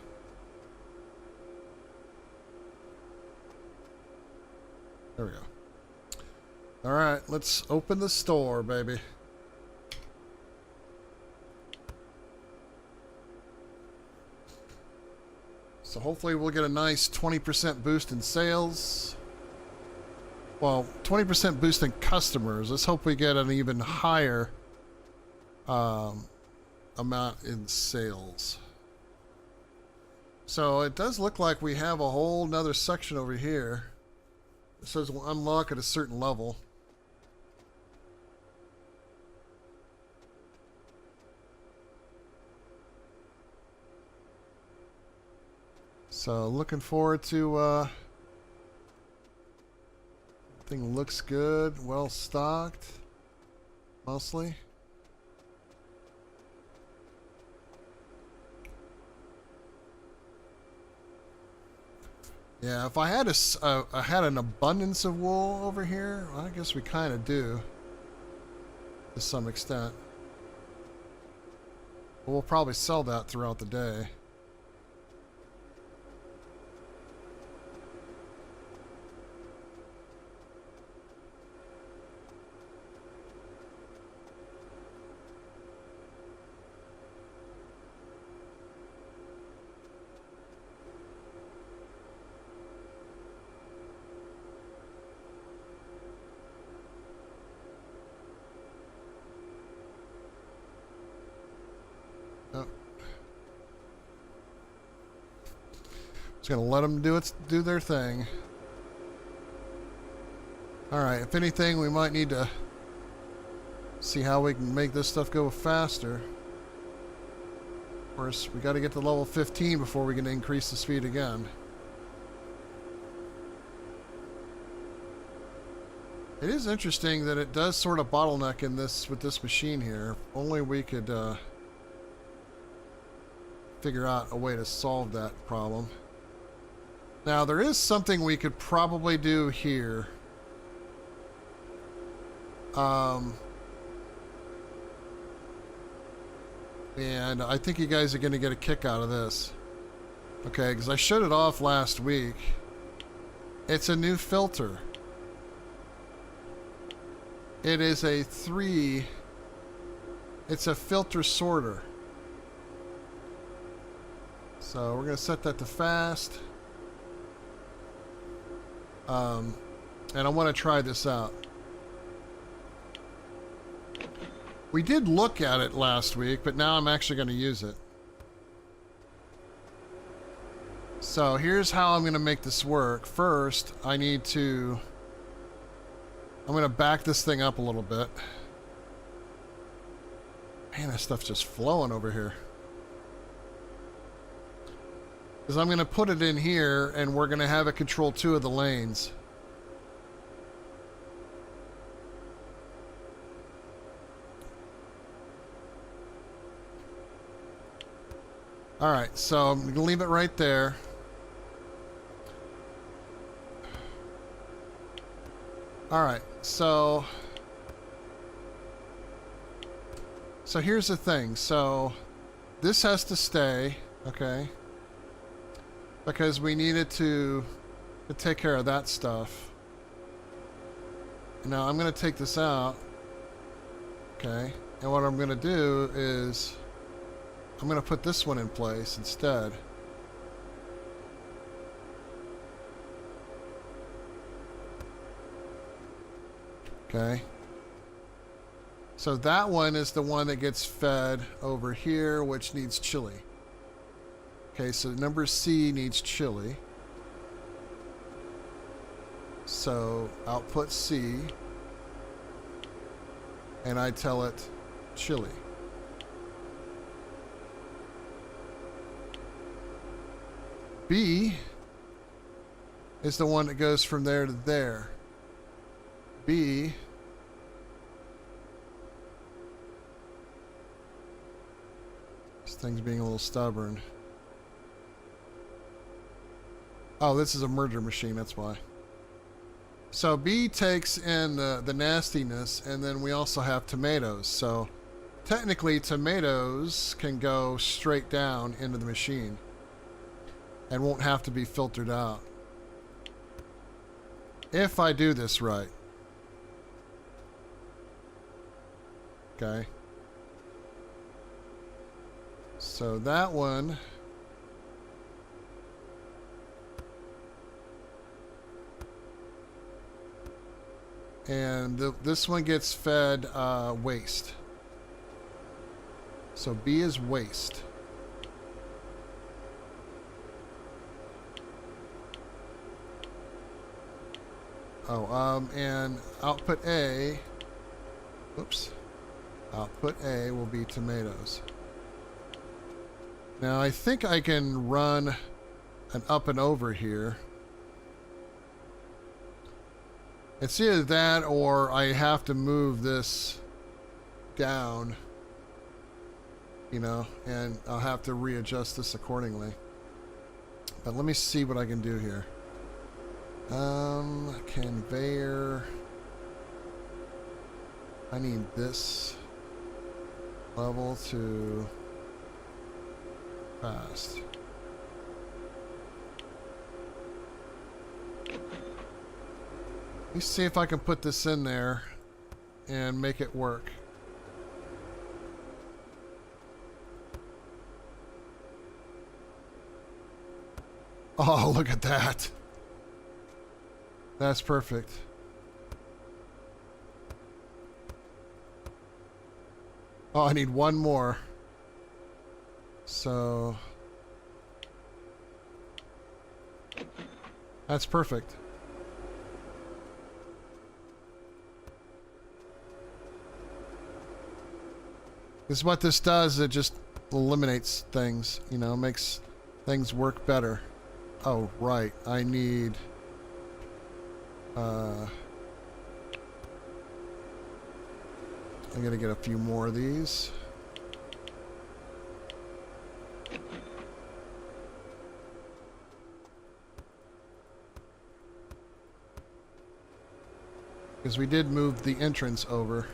There we go. All right, let's open the store, baby. So hopefully we'll get a nice 20% boost in sales. Well, 20% boost in customers. Let's hope we get an even higher amount in sales. So it does look like we have a whole nother section over here. It says we'll unlock at a certain level. So looking forward to thing looks good, well stocked mostly. Yeah, if I had I had an abundance of wool over here, well, I guess we kind of do to some extent. But we'll probably sell that throughout the day. Just gonna let them do their thing. Alright, if anything, we might need to see how we can make this stuff go faster. Of course, we got to get to level 15 before we can increase the speed again. It is interesting that it does sort of bottleneck in this with this machine here. If only we could figure out a way to solve that problem. Now, there is something we could probably do here. And I think you guys are going to get a kick out of this. Okay, because I showed it off last week. It's a new filter. It is a 3. It's a filter sorter. So we're going to set that to fast. And I want to try this out. We did look at it last week, but now I'm actually going to use it. So here's how I'm going to make this work. First, I'm going to back this thing up a little bit. Man, that stuff's just flowing over here. Because I'm going to put it in here, and we're going to have it control 2 of the lanes. Alright, so I'm going to leave it right there. Alright, so here's the thing. So this has to stay, okay? Because we needed to take care of that stuff. Now I'm going to take this out, okay? And what I'm going to do is I'm going to put this one in place instead. Okay. So that one is the one that gets fed over here, which needs chili. Okay, so number C needs chili. So output C. And I tell it chili. B is the one that goes from there to there. B this thing's being a little stubborn. Oh, this is a merger machine, that's why. So B takes in the nastiness, and then we also have tomatoes. So technically tomatoes can go straight down into the machine and won't have to be filtered out. If I do this right. Okay. So that one and this one gets fed waste. So B is waste. Oh, and output A, oops, output A will be tomatoes. Now I think I can run an up and over here. It's either that or I have to move this down, you know, and I'll have to readjust this accordingly. But let me see what I can do here. Conveyor. I need this level to fast. Let me see if I can put this in there and make it work. Oh, look at that. That's perfect. Oh, I need one more. So that's perfect. Because what this does, it just eliminates things, you know, makes things work better. Oh, right. I need... I gotta get a few more of these. Because we did move the entrance over.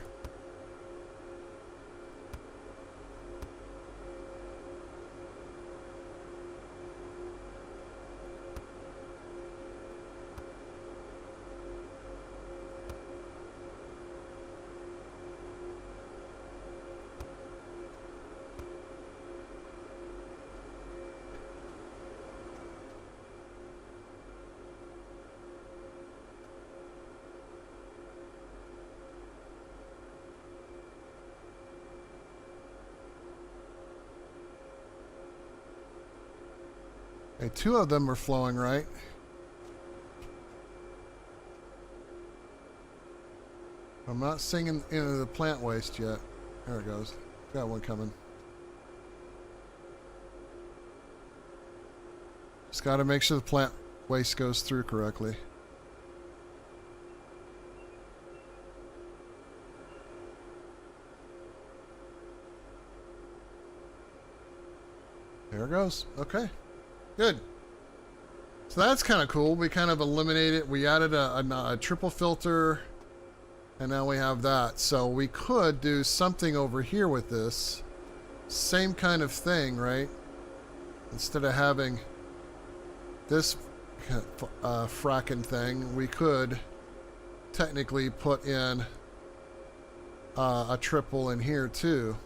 Okay, 2 of them are flowing right. I'm not singing into the plant waste yet. There it goes. Got one coming. Just got to make sure the plant waste goes through correctly. There it goes. Okay. Good. So that's kind of cool. We kind of eliminated, we added a triple filter, and now we have that. So we could do something over here with this. Same kind of thing, right? Instead of having this fracking thing, we could technically put in a triple in here too.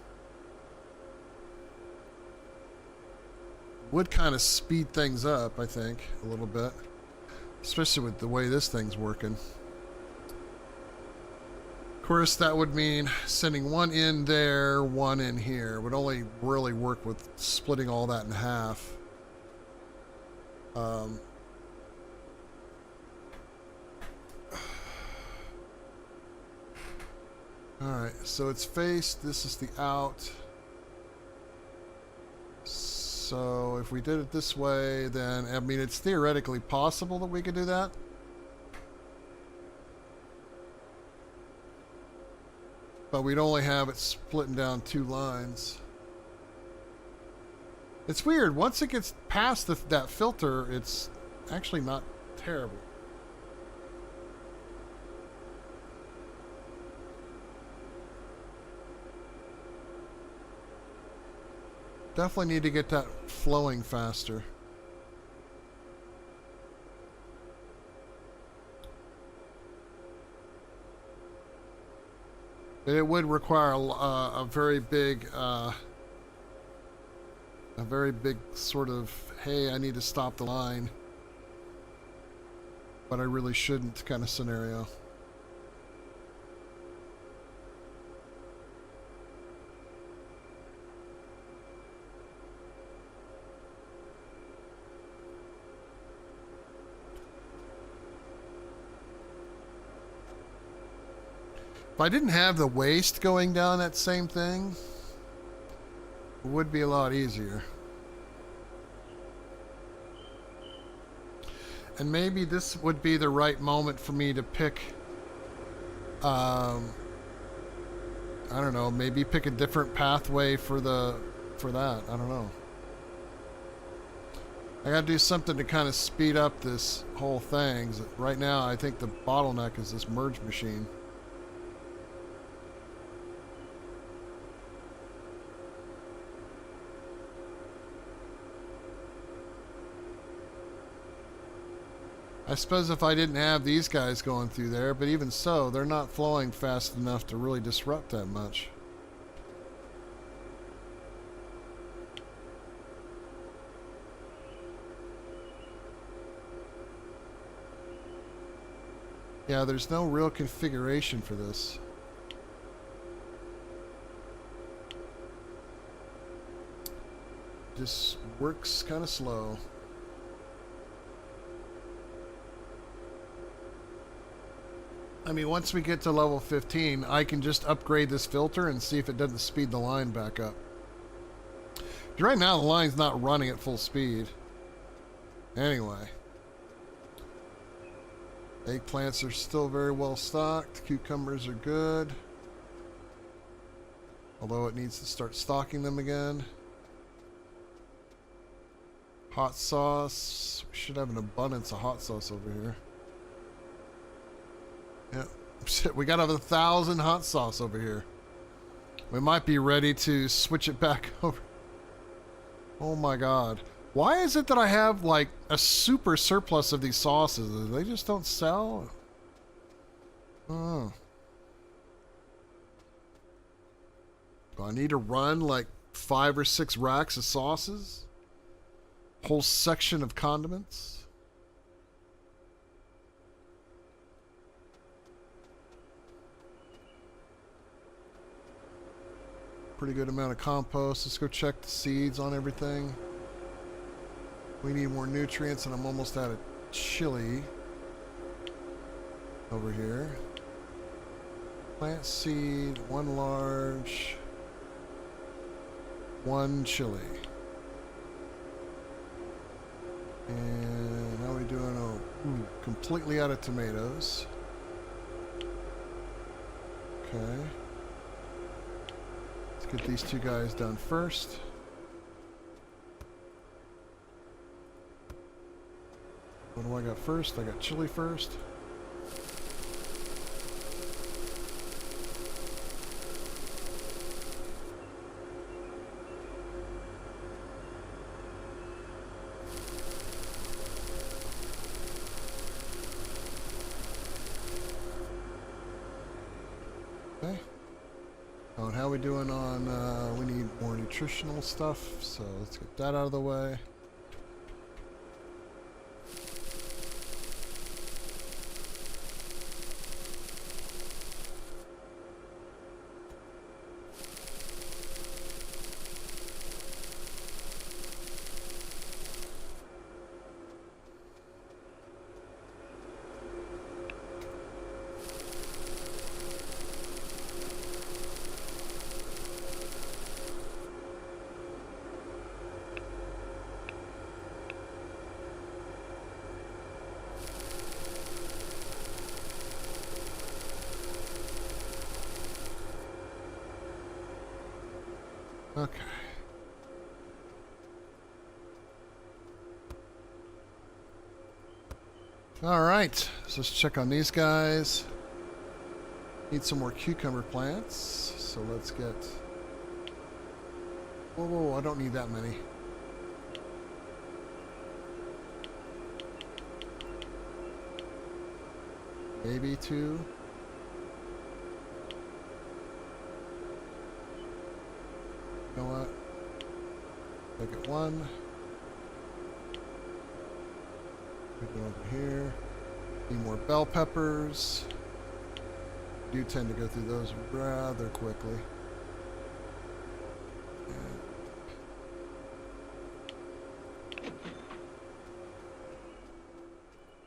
Would kind of speed things up, I think, a little bit. Especially with the way this thing's working. Of course, that would mean sending one in there, one in here. Would only really work with splitting all that in half. Alright, so it's faced. This is the out. So if we did it this way, then, I mean, it's theoretically possible that we could do that. But we'd only have it splitting down 2 lines. It's weird. Once it gets past that filter, it's actually not terrible. Definitely need to get that flowing faster. But it would require a very big sort of, hey, I need to stop the line, but I really shouldn't kind of scenario. If I didn't have the waste going down that same thing, it would be a lot easier. And maybe this would be the right moment for me to pick, I don't know, maybe pick a different pathway for that. I don't know. I gotta do something to kind of speed up this whole thing. Right now, I think the bottleneck is this merge machine. I suppose if I didn't have these guys going through there, but even so, they're not flowing fast enough to really disrupt that much. Yeah, there's no real configuration for this. Just works kind of slow. I mean, once we get to level 15, I can just upgrade this filter and see if it doesn't speed the line back up. Right now, the line's not running at full speed. Anyway. Eggplants are still very well stocked. Cucumbers are good. Although it needs to start stocking them again. Hot sauce. We should have an abundance of hot sauce over here. Yeah. We got over 1,000 hot sauce over here. We might be ready to switch it back over. Oh my god. Why is it that I have like a super surplus of these sauces? They just don't sell? Oh. Do I need to run like 5 or 6 racks of sauces? Whole section of condiments? Pretty good amount of compost. Let's go check the seeds on everything. We need more nutrients, and I'm almost out of chili over here. Plant seed, 1 large, 1 chili. And how are we doing? Oh, completely out of tomatoes. Okay. Let's get these 2 guys done first. What do I got first? I got chili first. Okay. Oh, and how are we doing on, we need more nutritional stuff, so let's get that out of the way. Okay. All right, so let's check on these guys. Need some more cucumber plants, so let's get... Whoa, whoa, I don't need that many. Maybe 2. You know what? Make it 1. Put it over here. Need more bell peppers. Do tend to go through those rather quickly.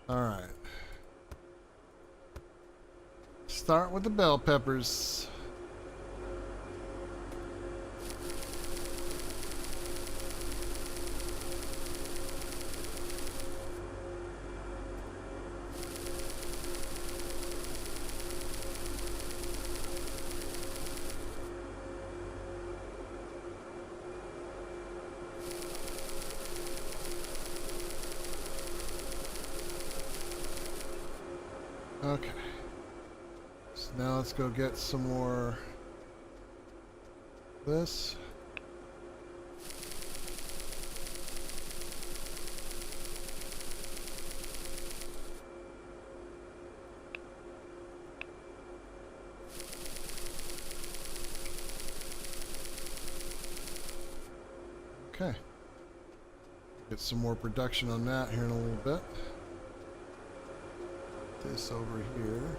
Alright. Start with the bell peppers. Okay. So now let's go get some more this. Okay. Get some more production on that here in a little bit. This over here.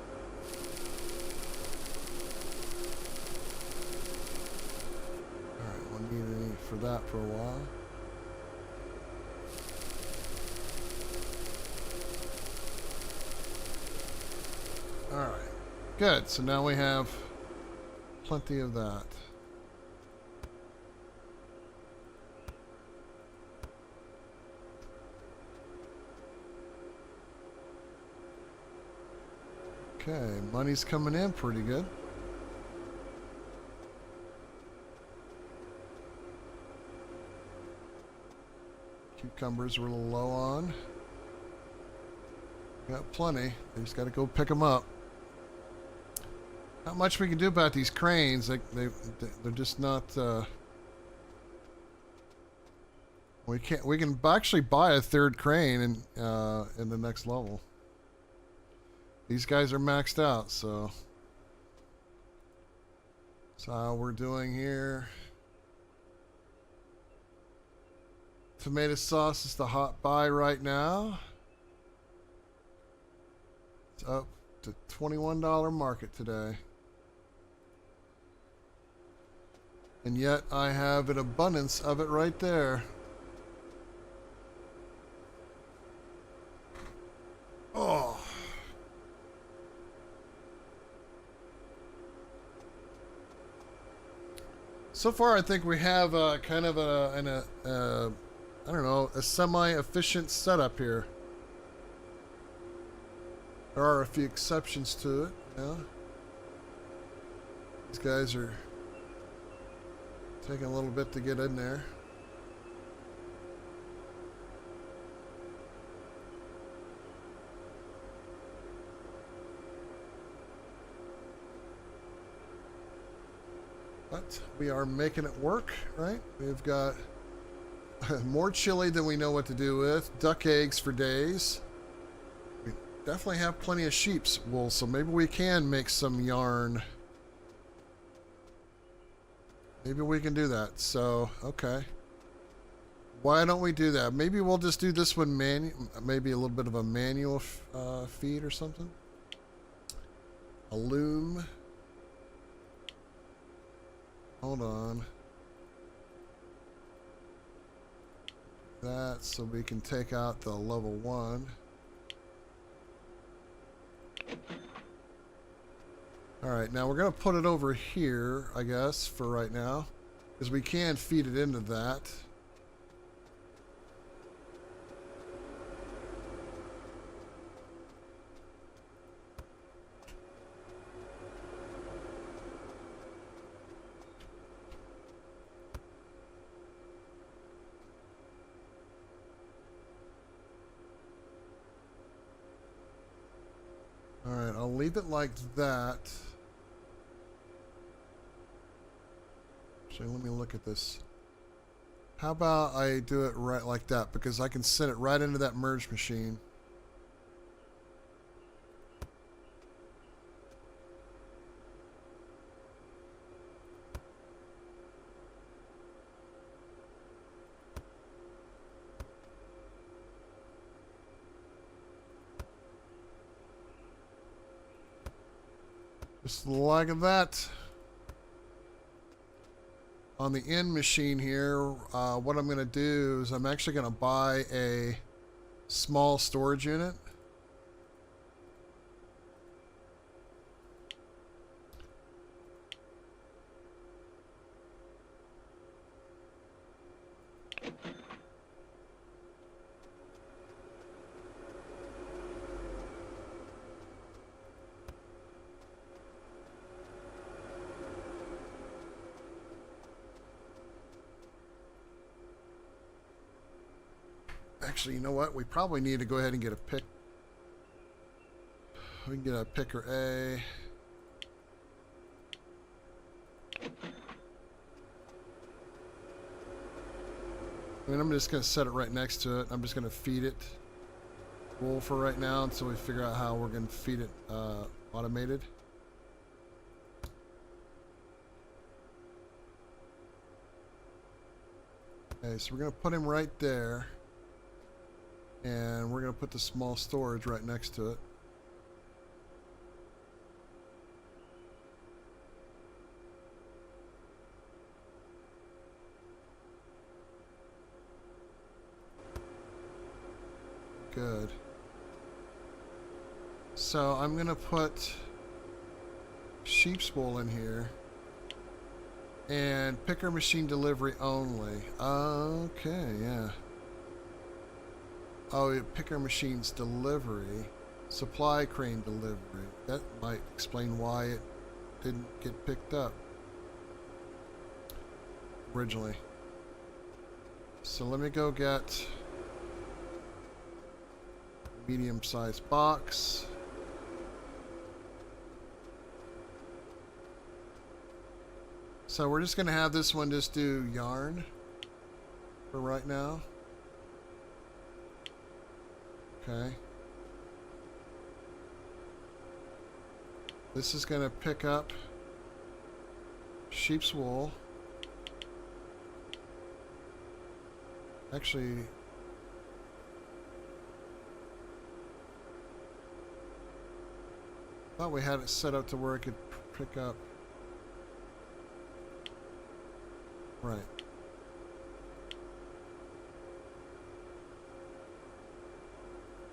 Alright, we'll need any for that for a while. Alright. Good. So now we have plenty of that. Okay, money's coming in pretty good. Cucumbers we're a little low on. Got plenty. We just got to go pick them up. Not much we can do about these cranes. They're just not. We can't. We can actually buy a third crane in the next level. These guys are maxed out, so. So how we're doing here. Tomato sauce is the hot buy right now. It's up to $21 market today. And yet I have an abundance of it right there. Oh. So far I think we have kind of I don't know, a semi-efficient setup here. There are a few exceptions to it, yeah. These guys are taking a little bit to get in there. But we are making it work, right? We've got more chili than we know what to do with. Duck eggs for days. We definitely have plenty of sheep's wool, so maybe we can make some yarn. Maybe we can do that. So, okay. Why don't we do that? Maybe we'll just do this one maybe a little bit of a manual feed or something. A loom. Hold on. That so we can take out the level 1. Alright, now we're going to put it over here, I guess, for right now. Because we can feed it into that. Alright, I'll leave it like that. Actually, let me look at this. How about I do it right like that? Because I can send it right into that merge machine. Just like that. On the end machine here, what I'm going to do is I'm actually going to buy a small storage unit. Actually, you know what? We probably need to go ahead and get a pick. We can get a picker A. I mean, I'm just going to set it right next to it. I'm just going to feed it wool for right now until we figure out how we're going to feed it automated. Okay, so we're going to put him right there. And we're going to put the small storage right next to it. Good. So I'm going to put sheep's wool in here. And picker machine delivery only. Okay, yeah. Oh, picker machine's delivery. Supply crane delivery. That might explain why it didn't get picked up originally. So let me go get medium-sized box. So we're just going to have this one just do yarn for right now. Okay. This is going to pick up sheep's wool. Actually, thought we had it set up to where it could pick up. Right.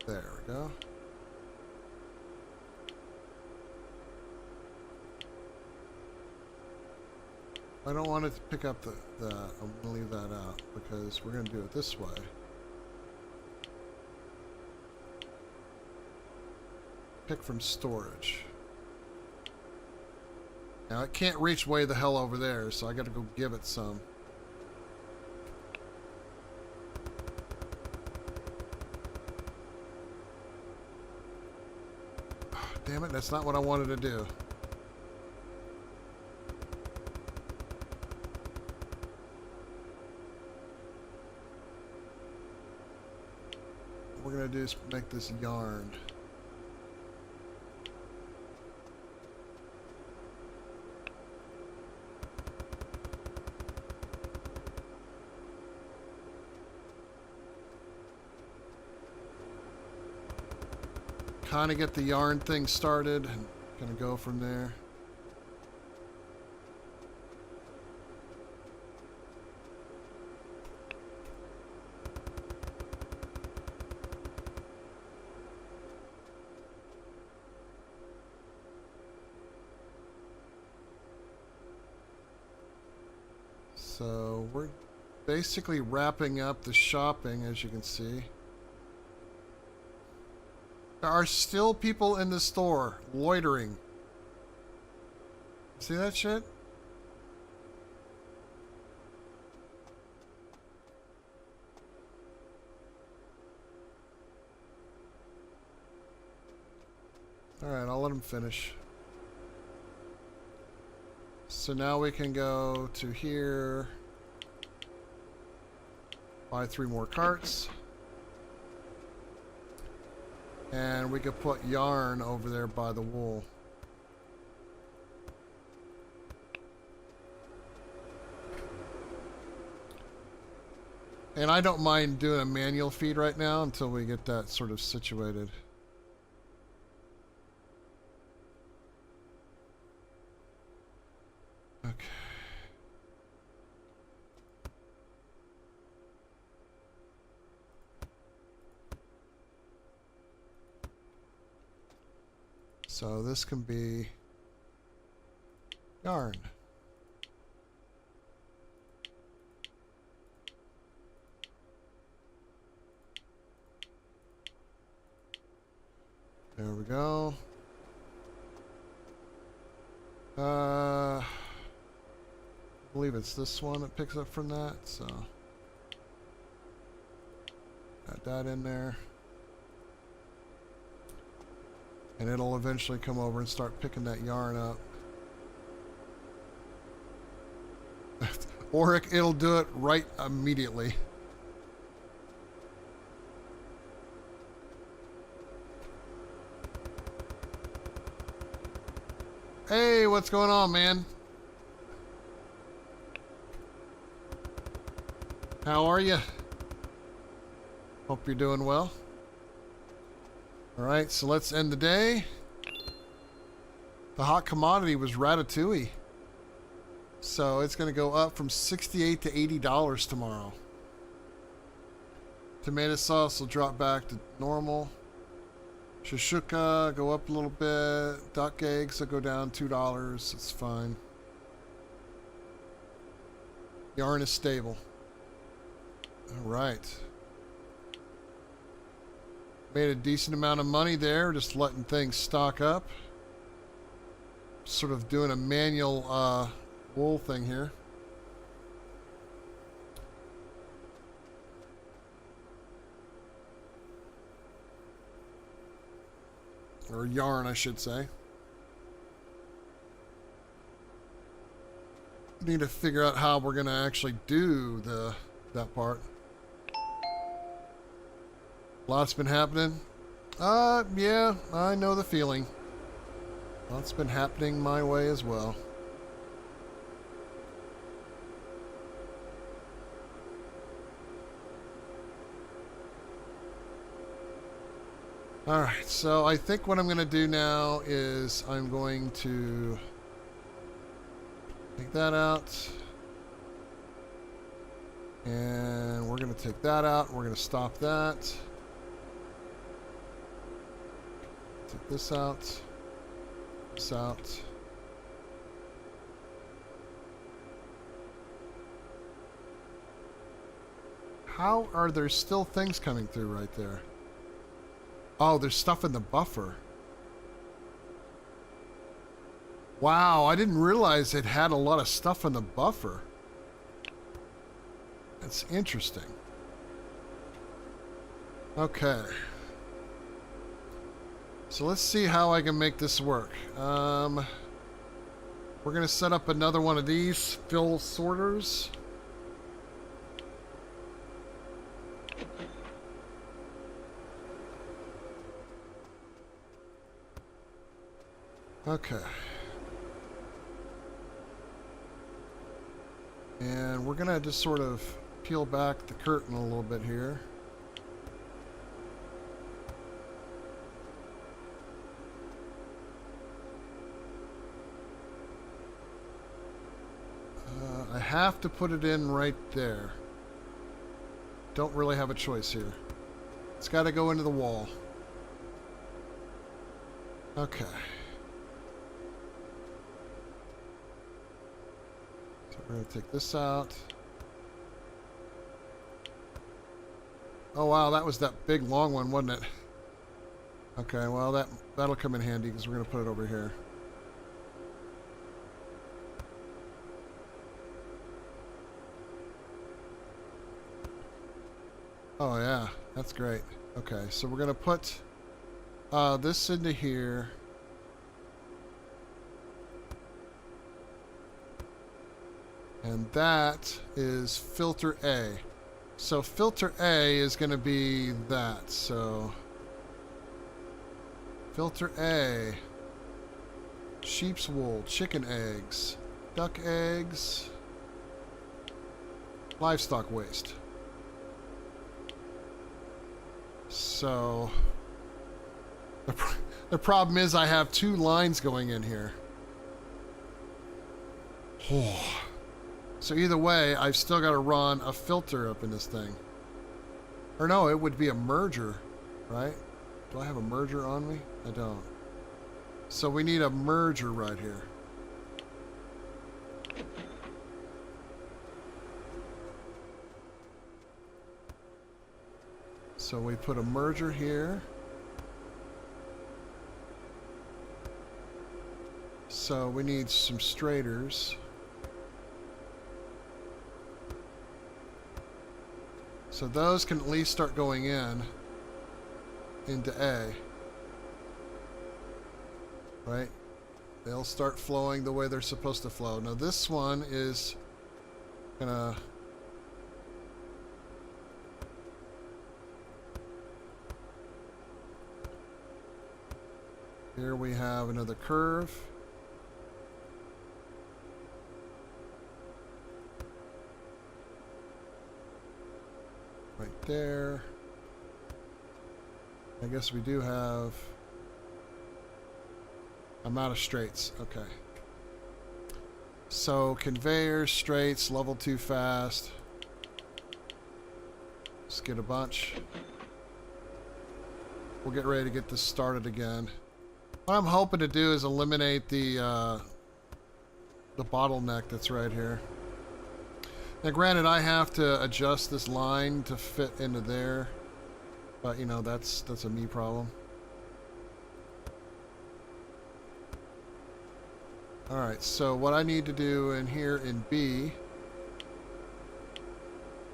There we go. I don't want it to pick up the I'm going to leave that out because we're going to do it this way. Pick from storage. Now it can't reach way the hell over there, so I got to go give it some. Damn it, that's not what I wanted to do. What we're going to do is make this yarn. Kind of get the yarn thing started and gonna go from there. So we're basically wrapping up the shopping, as you can see. There are still people in the store loitering. See that shit? Alright, I'll let them finish. So now we can go to here. Buy 3 more carts. And we could put yarn over there by the wool. And I don't mind doing a manual feed right now until we get that sort of situated. Okay. So this can be yarn. There we go. I believe it's this one that picks up from that, so got that in there. And it'll eventually come over and start picking that yarn up. Or it'll do it right immediately. Hey, what's going on, man? How are you? Hope you're doing well. Alright, so let's end the day. The hot commodity was ratatouille. So it's going to go up from $68 to $80 tomorrow. Tomato sauce will drop back to normal. Shashuka, go up a little bit. Duck eggs will go down $2. It's fine. Yarn is stable. Alright. Made a decent amount of money there, just letting things stock up. Sort of doing a manual wool thing here. Or yarn, I should say. Need to figure out how we're going to actually do that part. Lots been happening. Yeah, I know the feeling. Lots been happening my way as well. Alright, so I think what I'm going to do now is I'm going to take that out. And we're going to take that out. We're going to stop that. Take this out. This out. How are there still things coming through right there? Oh, there's stuff in the buffer. Wow, I didn't realize it had a lot of stuff in the buffer. That's interesting. Okay. So let's see how I can make this work. We're going to set up another one of these fill sorters. Okay. And we're going to just sort of peel back the curtain a little bit here. I have to put it in right there. Don't really have a choice here. It's got to go into the wall. Okay. We're going to take this out. Oh wow, that was that big long one, wasn't it? Okay, well that'll come in handy because we're going to put it over here. Oh yeah, that's great. Okay, so we're going to put this into here. And that is filter A. So filter A is going to be that. So filter A, sheep's wool, chicken eggs, duck eggs, livestock waste. So the problem is I have two lines going in here. Oh. So either way, I've still got to run a filter up in this thing. Or no, it would be a merger, right? Do I have a merger on me? I don't. So we need a merger right here. So we put a merger here. So we need some straighters. So those can at least start going into A. Right? They'll start flowing the way they're supposed to flow. Now this one is gonna here we have another curve. Right there. I guess we do have... I'm out of straights. Okay. So conveyors, straights, level 2 fast. Let's get a bunch. we'll get ready to get this started again. What I'm hoping to do is eliminate the bottleneck that's right here. Now, granted, I have to adjust this line to fit into there, but you know that's a me problem. All right, so what I need to do in here in B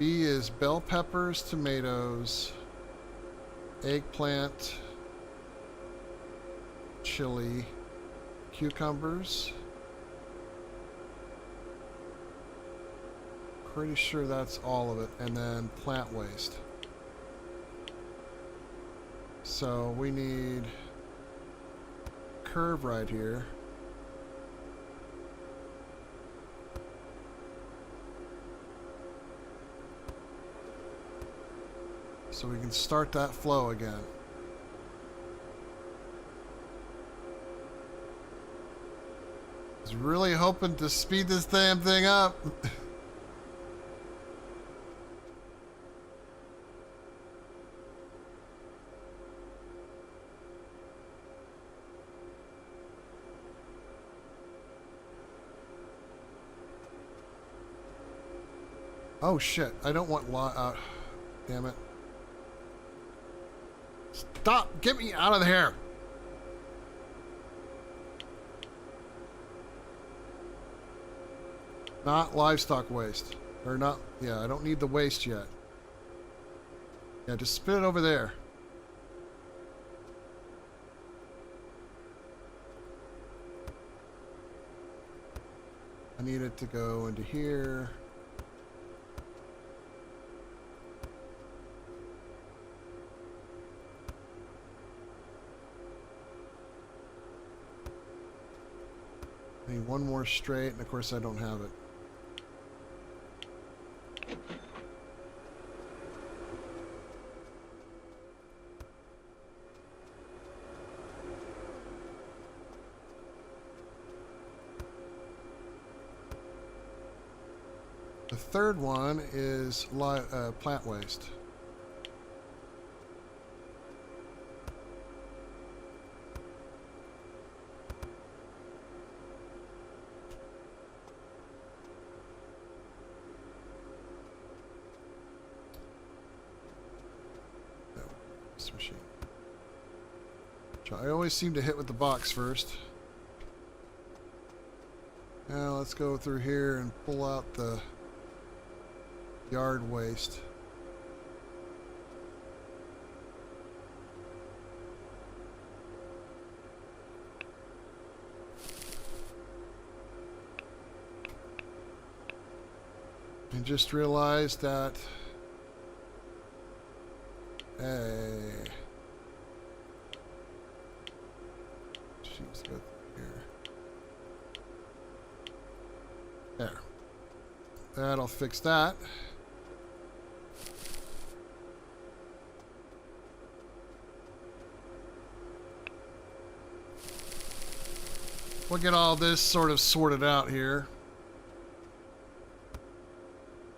is bell peppers, tomatoes, eggplant, chili, cucumbers. Pretty sure that's all of it, and then plant waste. So we need curve right here. So we can start that flow again. I was really hoping to speed this damn thing up. Oh shit, I don't want damn it. Stop! Get me out of here! Not livestock waste. Or not, yeah, I don't need the waste yet. Yeah, just spit it over there. I need it to go into here. I need one more straight, and of course I don't have it. The third one is plant waste. Machine. I always seem to hit with the box first. Now let's go through here and pull out the yard waste. And just realized that she's good here. There. That'll fix that. We'll get all this sort of sorted out here.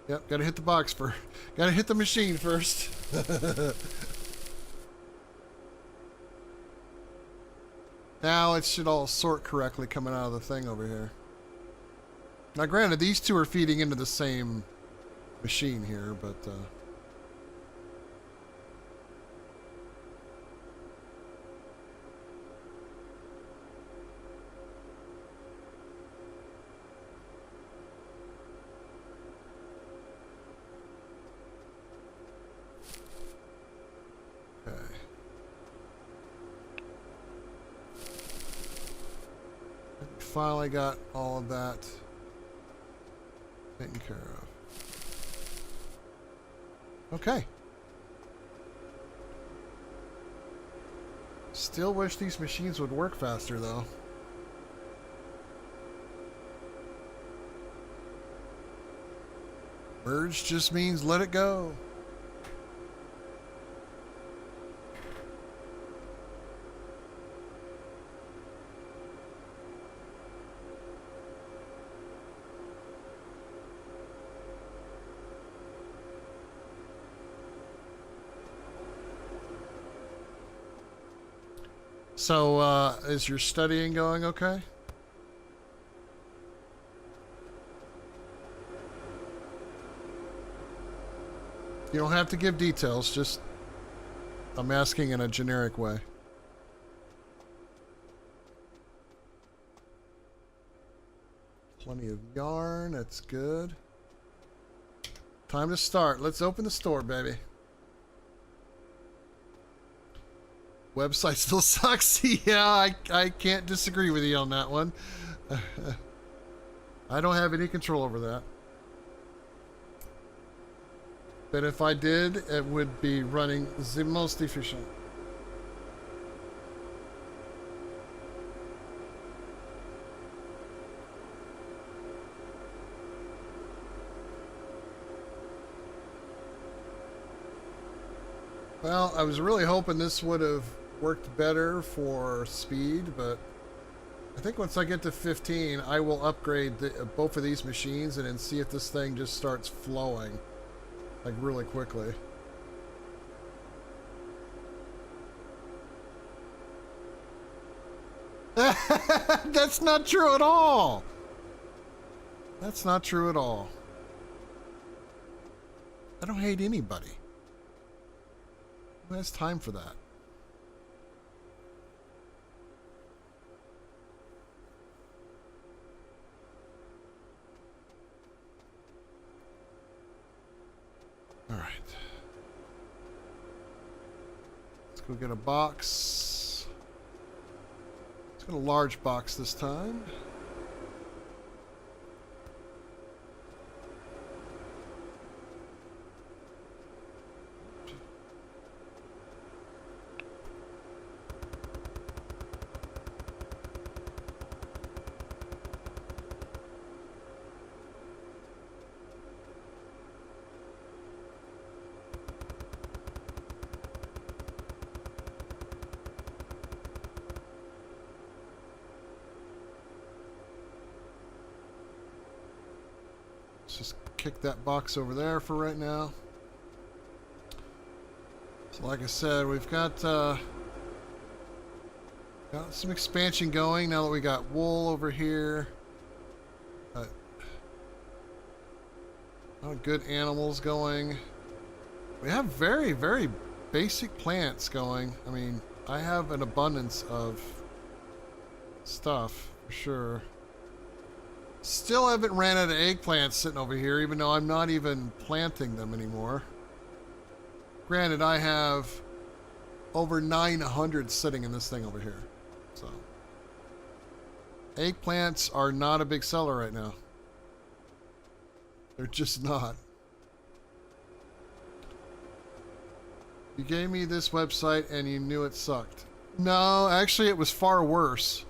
Yep, gotta hit the box first. Gotta hit the machine first. Now it should all sort correctly coming out of the thing over here. Now granted, these two are feeding into the same machine here, but finally got all of that taken care of. Okay. Still wish these machines would work faster though. Merge just means let it go. So, is your studying going okay? You don't have to give details, just I'm asking in a generic way. Plenty of yarn, that's good. Time to start. Let's open the store, baby. Website still sucks. Yeah, I can't disagree with you on that one. I don't have any control over that. But if I did, it would be running the most efficient. Well, I was really hoping this would have worked better for speed, but I think once I get to 15, I will upgrade both of these machines and then see if this thing just starts flowing, like, really quickly. That's not true at all. That's not true at all. I don't hate anybody. Who has time for that? All right. Let's go get a box. Let's get a large box this time. Just kick that box over there for right now. So like I said, we've got some expansion going now that we got wool over here. Good animals going. We have very, very basic plants going. I mean, I have an abundance of stuff for sure. Still haven't ran out of eggplants sitting over here, even though I'm not even planting them anymore. Granted, I have over 900 sitting in this thing over here. So, eggplants are not a big seller right now. They're just not. You gave me this website and you knew it sucked. No, actually it was far worse.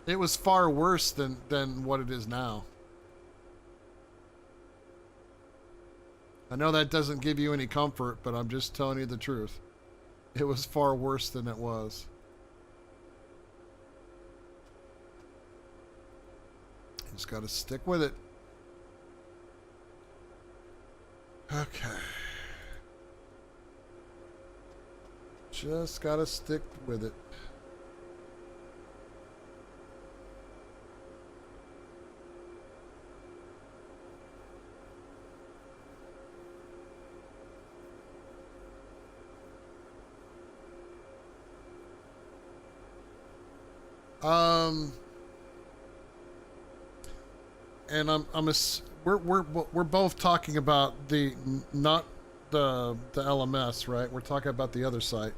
It was far worse than what it is now. I know that doesn't give you any comfort, but I'm just telling you the truth. It was far worse than it was. You just gotta stick with it. Okay. Just gotta stick with it. And we're both talking about not the LMS, right? We're talking about the other site,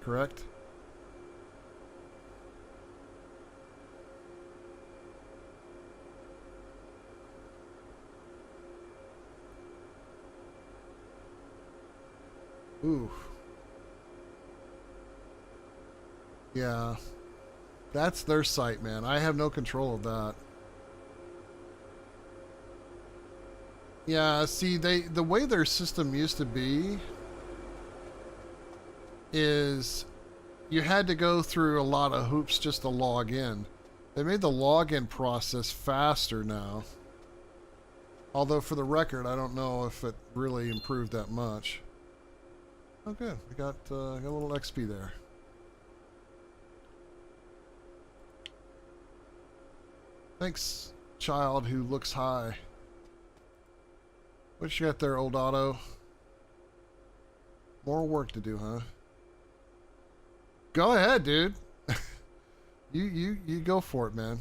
correct? Ooh. Yeah. That's their site, man. I have no control of that. Yeah, see, the way their system used to be is you had to go through a lot of hoops just to log in. They made the login process faster now. Although for the record, I don't know if it really improved that much. Oh, good. We got a little XP there. Thanks, child who looks high. What you got there, old Otto? More work to do, huh? Go ahead, dude. You go for it, man.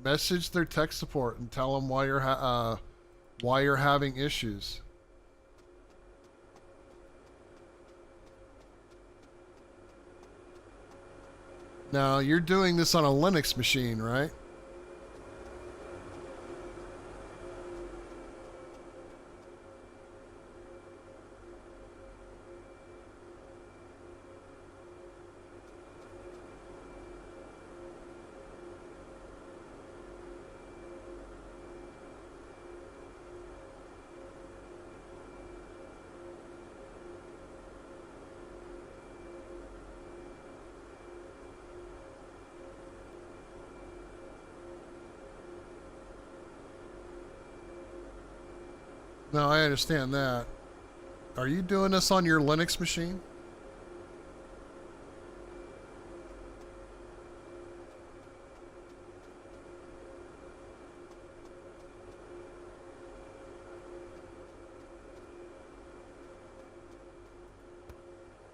Message their tech support and tell them why you're having issues. Now, you're doing this on a Linux machine, right? No, I understand that. Are you doing this on your Linux machine?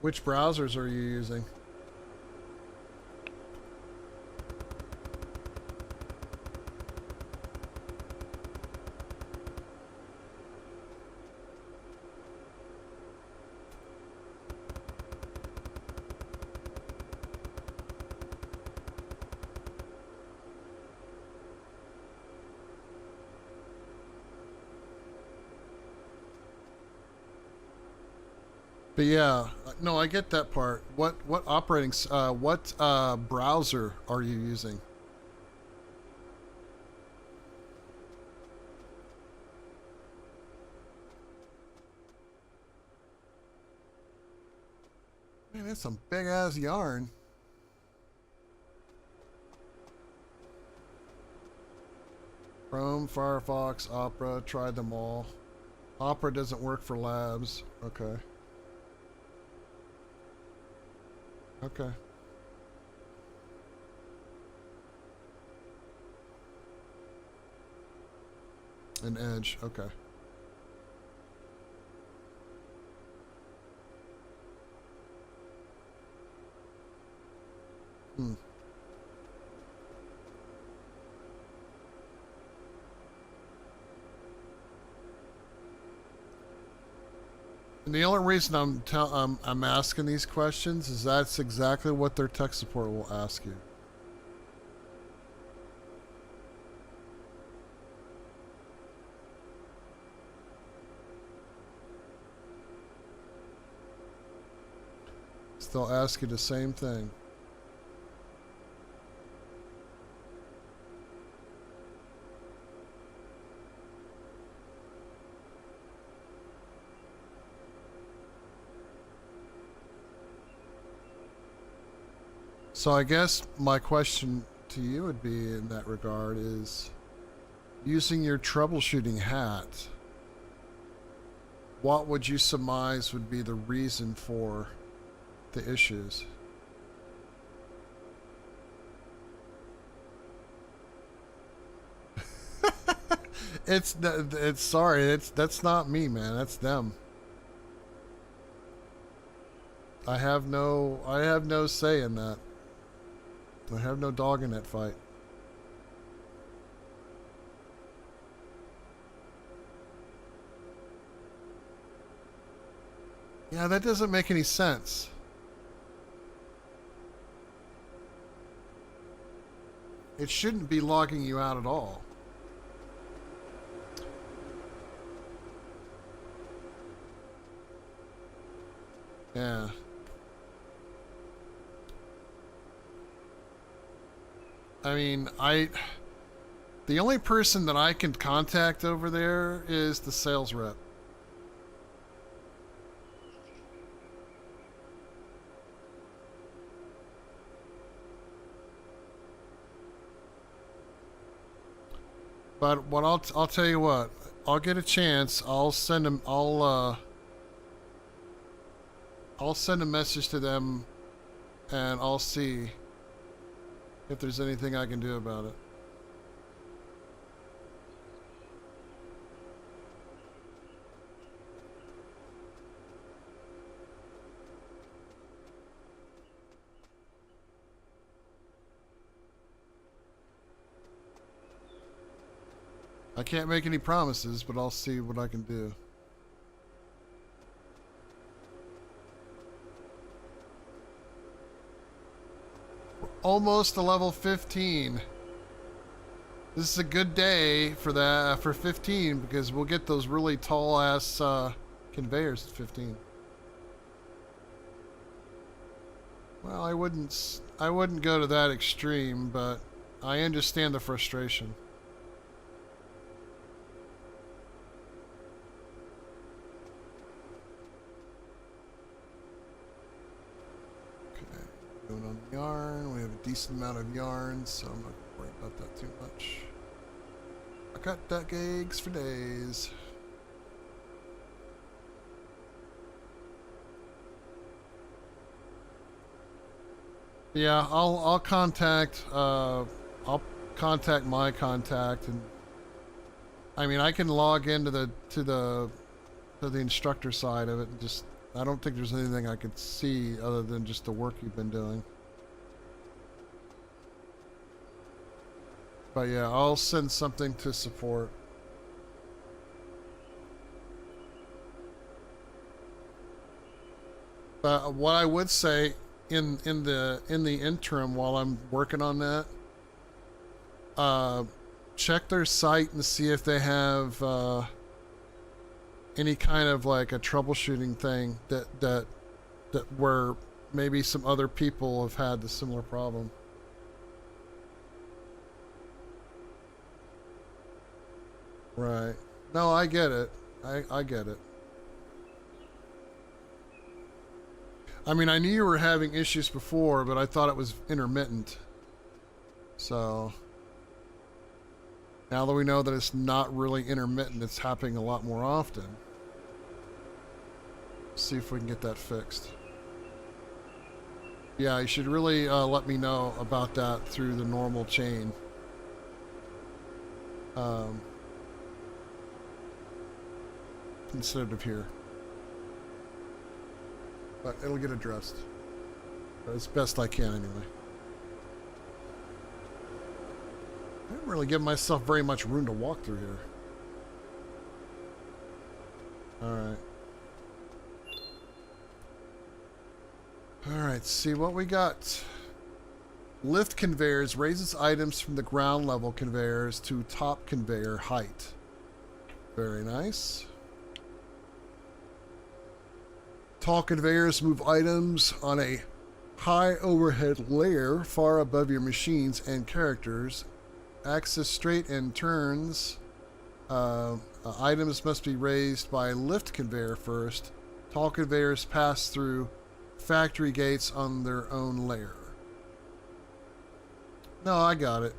Which browsers are you using? But yeah, no, I get that part. What browser are you using? Man, that's some big ass yarn. Chrome, Firefox, Opera, tried them all. Opera doesn't work for labs. Okay. Okay. An Edge. Okay. Hmm. And the only reason I'm asking these questions is that's exactly what their tech support will ask you. So they'll ask you the same thing. So I guess my question to you would be in that regard is using your troubleshooting hat, what would you surmise would be the reason for the issues? It's sorry, that's not me, man. That's them. I have no say in that. I have no dog in that fight. Yeah, that doesn't make any sense. It shouldn't be logging you out at all. Yeah. I mean, the only person that I can contact over there is the sales rep. But I'll tell you what, I'll get a chance. I'll send them. I'll send a message to them, and I'll see if there's anything I can do about it. I can't make any promises, but I'll see what I can do. We're almost to level 15. This is a good day for that, for 15, because we'll get those really tall ass conveyors at 15. Well, I wouldn't go to that extreme, but I understand the frustration. Going on yarn, we have a decent amount of yarn, so I'm not going to worry about that too much. I got duck eggs for days. Yeah, I'll contact my contact, and I mean I can log into the instructor side of it and just. I don't think there's anything I could see other than just the work you've been doing. But yeah, I'll send something to support. But what I would say in the interim while I'm working on that, check their site and see if they have any kind of like a troubleshooting thing that where maybe some other people have had the similar problem. Right. No, I get it. I get it. I mean, I knew you were having issues before, but I thought it was intermittent. So now that we know that it's not really intermittent, it's happening a lot more often. See if we can get that fixed. Yeah, you should really let me know about that through the normal chain. Instead of here. But it'll get addressed. As best I can, anyway. I didn't really give myself very much room to walk through here. Alright. Alright, see what we got. Lift conveyors raises items from the ground level conveyors to top conveyor height. Very nice. Tall conveyors move items on a high overhead layer far above your machines and characters. Access straight and turns. Items must be raised by lift conveyor first. Tall conveyors pass through factory gates on their own layer. No, I got it.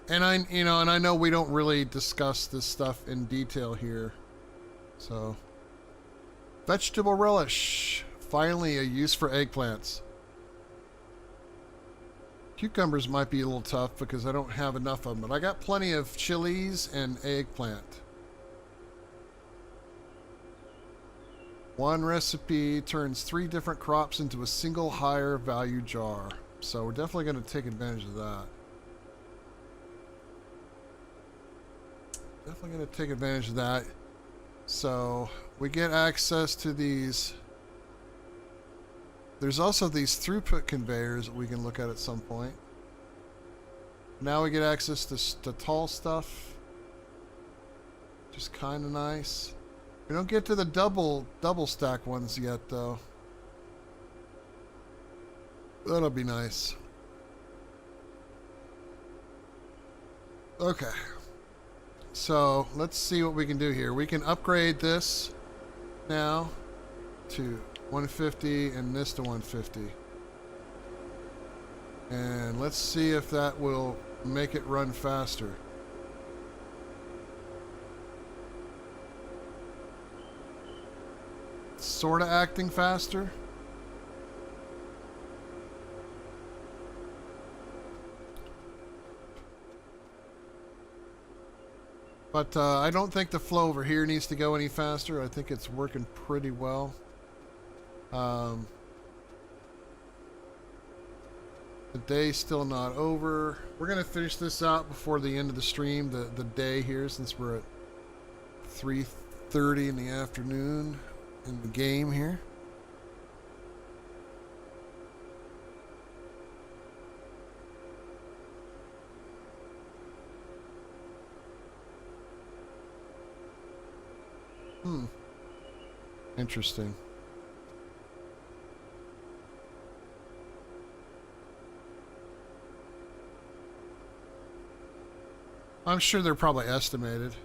And I know we don't really discuss this stuff in detail here. So, vegetable relish. Finally, a use for eggplants. Cucumbers might be a little tough because I don't have enough of them, but I got plenty of chilies and eggplant. One recipe turns 3 different crops into a single higher value jar. So we're definitely going to take advantage of that. Definitely going to take advantage of that. So we get access to these. There's also these throughput conveyors that we can look at some point. Now we get access to tall stuff. Just kind of nice. We don't get to the double stack ones yet, though. That'll be nice. Okay. So, let's see what we can do here. We can upgrade this now to 150 and this to 150. And let's see if that will make it run faster. sort of acting faster. But I don't think the flow over here needs to go any faster. I think it's working pretty well. The day's still not over. We're going to finish this out before the end of the stream, the day here, since we're at 3:30 in the afternoon in the game here. Interesting. I'm sure they're probably estimated.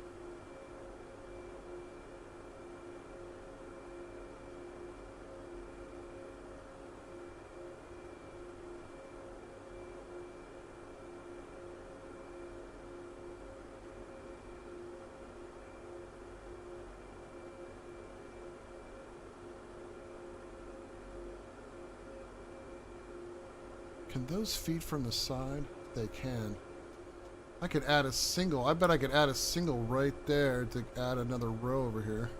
Can those feed from the side? They can. I could add a single. I bet I could add a single right there to add another row over here.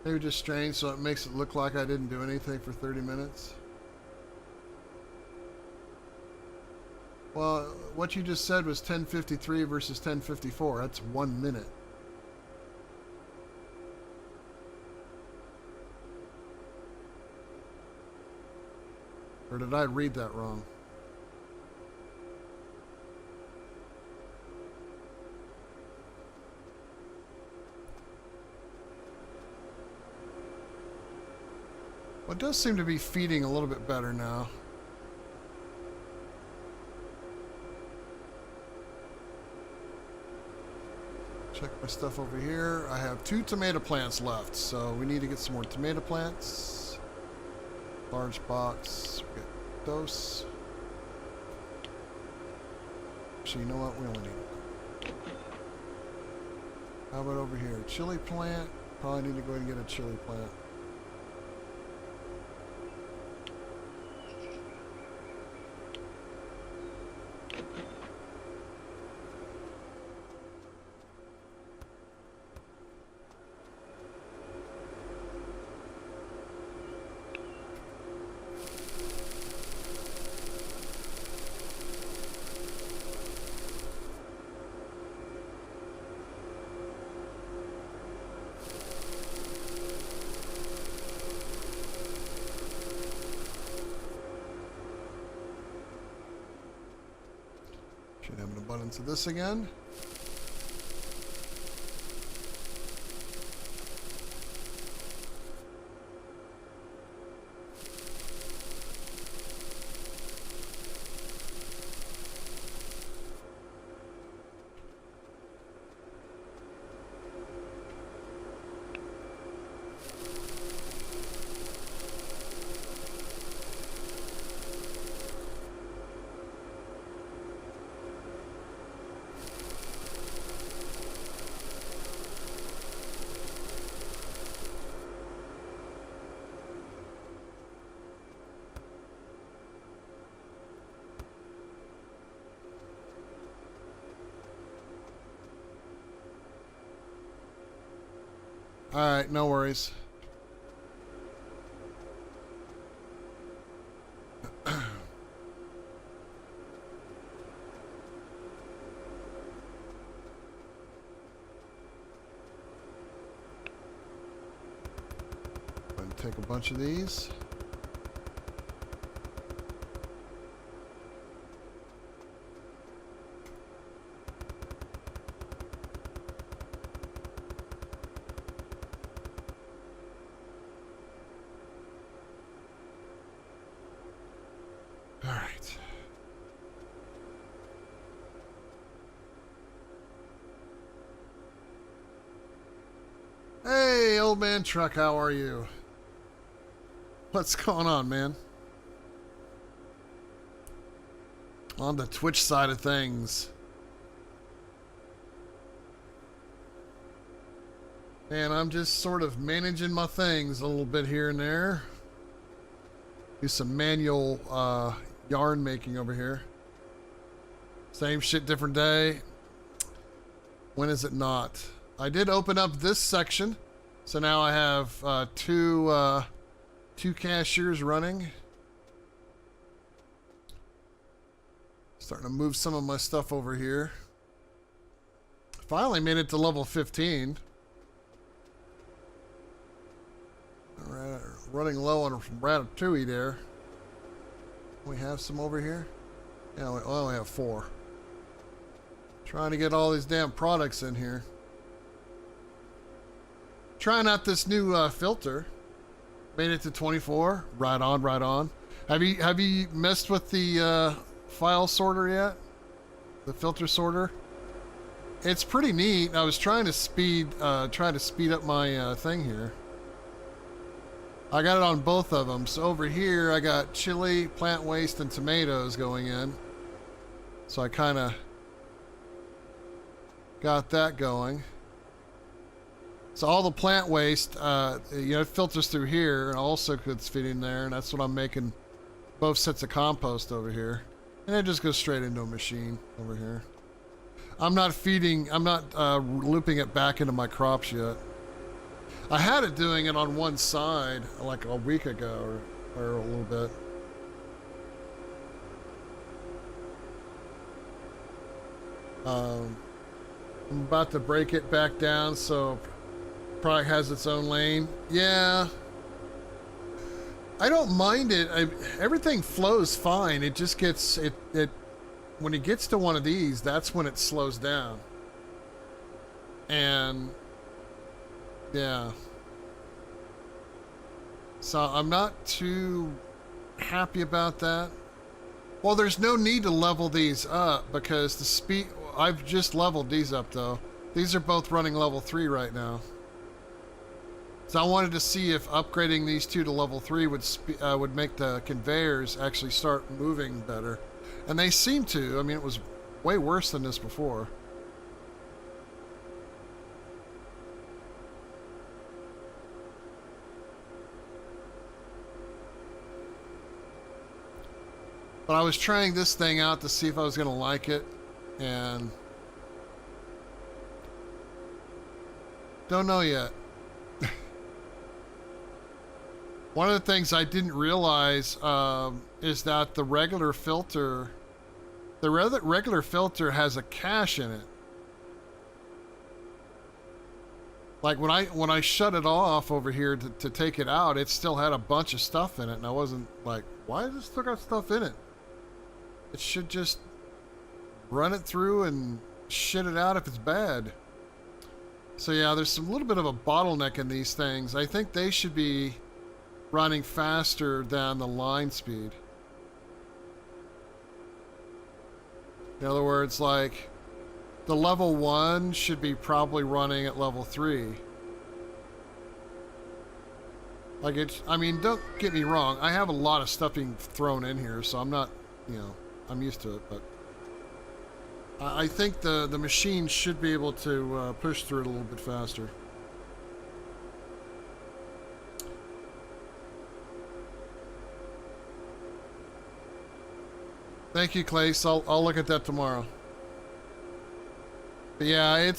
Maybe just strange so it makes it look like I didn't do anything for 30 minutes. Well, what you just said was 10:53 versus 10:54. That's 1 minute. Or did I read that wrong? Well, it does seem to be feeding a little bit better now. Check my stuff over here. I have 2 tomato plants left, so we need to get some more tomato plants. Large box. We get those. Actually, you know what? We only need one. How about over here? Chili plant. Probably need to go ahead and get a chili plant. Should have an abundance of this again. Alright, no worries. I'm going to take a bunch of these. Alright. Hey, old man truck, how are you? What's going on, man? On the Twitch side of things. And I'm just sort of managing my things a little bit here and there. Do some manual yarn making over here. Same shit, different day. When is it not? I did open up this section. So now I have two cashiers running. Starting to move some of my stuff over here. Finally made it to level 15. Alright, running low on Ratatouille there. We have some over here? Yeah, we only have 4. Trying to get all these damn products in here. Trying out this new filter. Made it to 24. Right on, right on. Have you messed with the file sorter yet? The filter sorter? It's pretty neat. I was trying to speed up my thing here. I got it on both of them. So over here, I got chili, plant waste, and tomatoes going in. So I kind of got that going. So all the plant waste, it filters through here, and also gets feeding there, and that's what I'm making both sets of compost over here. And it just goes straight into a machine over here. I'm not looping it back into my crops yet. I had it doing it on one side like a week ago or a little bit. I'm about to break it back down so probably has its own lane. Yeah. I don't mind it. Everything flows fine. It just gets when it gets to one of these, that's when it slows down. And yeah. So I'm not too happy about that. Well, there's no need to level these up because the speed, I've just leveled these up though. These are both running level 3 right now. So I wanted to see if upgrading these two to level 3 would make the conveyors actually start moving better. And they seem to. I mean, it was way worse than this before. But I was trying this thing out to see if I was going to like it. And don't know yet. One of the things I didn't realize is that the regular filter has a cache in it. Like when I shut it off over here to take it out, it still had a bunch of stuff in it, and I wasn't like, why does it still got stuff in it? It should just run it through and shit it out if it's bad. So yeah, there's a little bit of a bottleneck in these things. I think they should be running faster than the line speed. In other words, like the level 1 should be probably running at level 3. Like I mean, don't get me wrong, I have a lot of stuff being thrown in here, so I'm not, I'm used to it, but I think the machine should be able to push through it a little bit faster. Thank you, Clace. I'll look at that tomorrow. But yeah,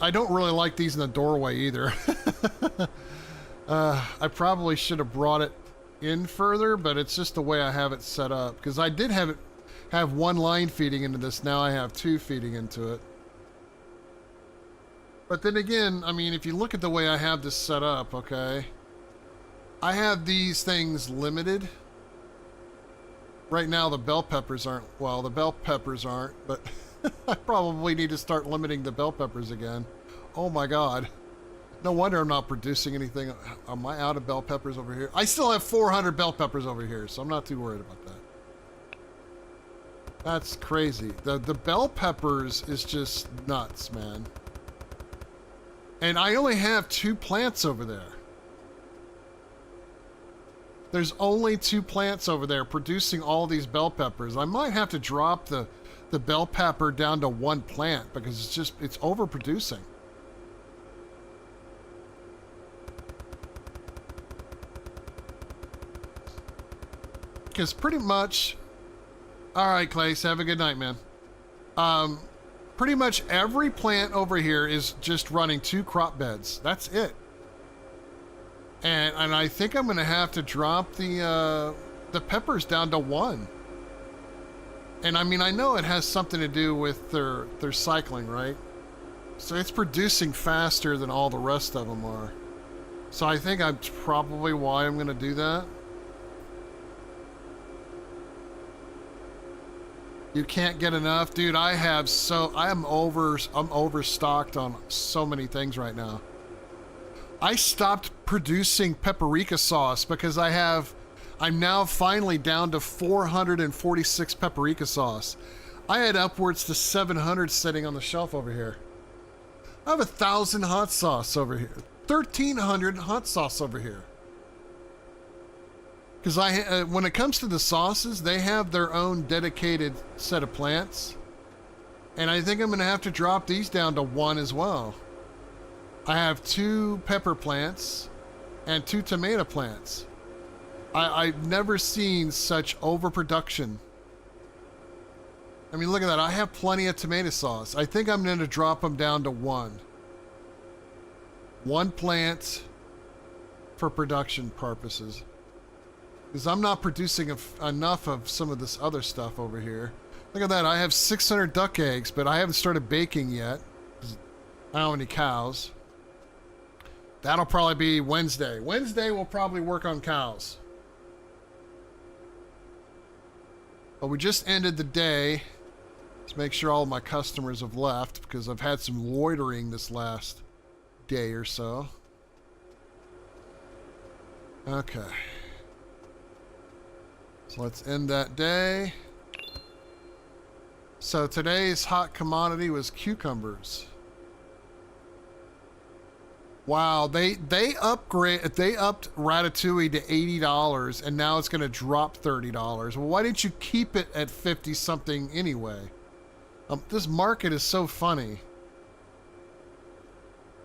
I don't really like these in the doorway either. I probably should have brought it in further, but it's just the way I have it set up. Because I did have one line feeding into this. Now I have 2 feeding into it. But then again, I mean, if you look at the way I have this set up, okay, I have these things limited. Right now the bell peppers aren't, well, the bell peppers aren't, but I probably need to start limiting the bell peppers again. Oh my God. No wonder I'm not producing anything. Am I out of bell peppers over here? I still have 400 bell peppers over here, so I'm not too worried about that. That's crazy. The bell peppers is just nuts, man. And I only have 2 plants over there. There's only 2 plants over there producing all these bell peppers. I might have to drop the bell pepper down to 1 plant because it's overproducing. Because pretty much, all right, Clace, have a good night, man. Pretty much every plant over here is just running 2 crop beds. That's it. And I think I'm gonna have to drop the peppers down to 1. And I mean, I know it has something to do with their cycling, right? So it's producing faster than all the rest of them are. So I think that's probably why I'm gonna do that. You can't get enough, dude. I'm overstocked on so many things right now. I stopped producing paprika sauce because I'm now finally down to 446 paprika sauce. I had upwards to 700 sitting on the shelf over here. I have 1,000 hot sauce over here. 1,300 hot sauce over here. Because when it comes to the sauces, they have their own dedicated set of plants. And I think I'm going to have to drop these down to 1 as well. I have 2 pepper plants and 2 tomato plants. I've never seen such overproduction. I mean, look at that. I have plenty of tomato sauce. I think I'm going to drop them down to 1. 1 plant for production purposes. Because I'm not producing enough of some of this other stuff over here. Look at that. I have 600 duck eggs, but I haven't started baking yet. I don't have any cows. That'll probably be Wednesday. Wednesday we'll probably work on cows. But we just ended the day. Let's make sure all of my customers have left because I've had some loitering this last day or so. Okay. So let's end that day. So today's hot commodity was cucumbers. Wow, they upped Ratatouille to $80 and now it's gonna drop $30. Well, why didn't you keep it at 50 something anyway? This market is so funny.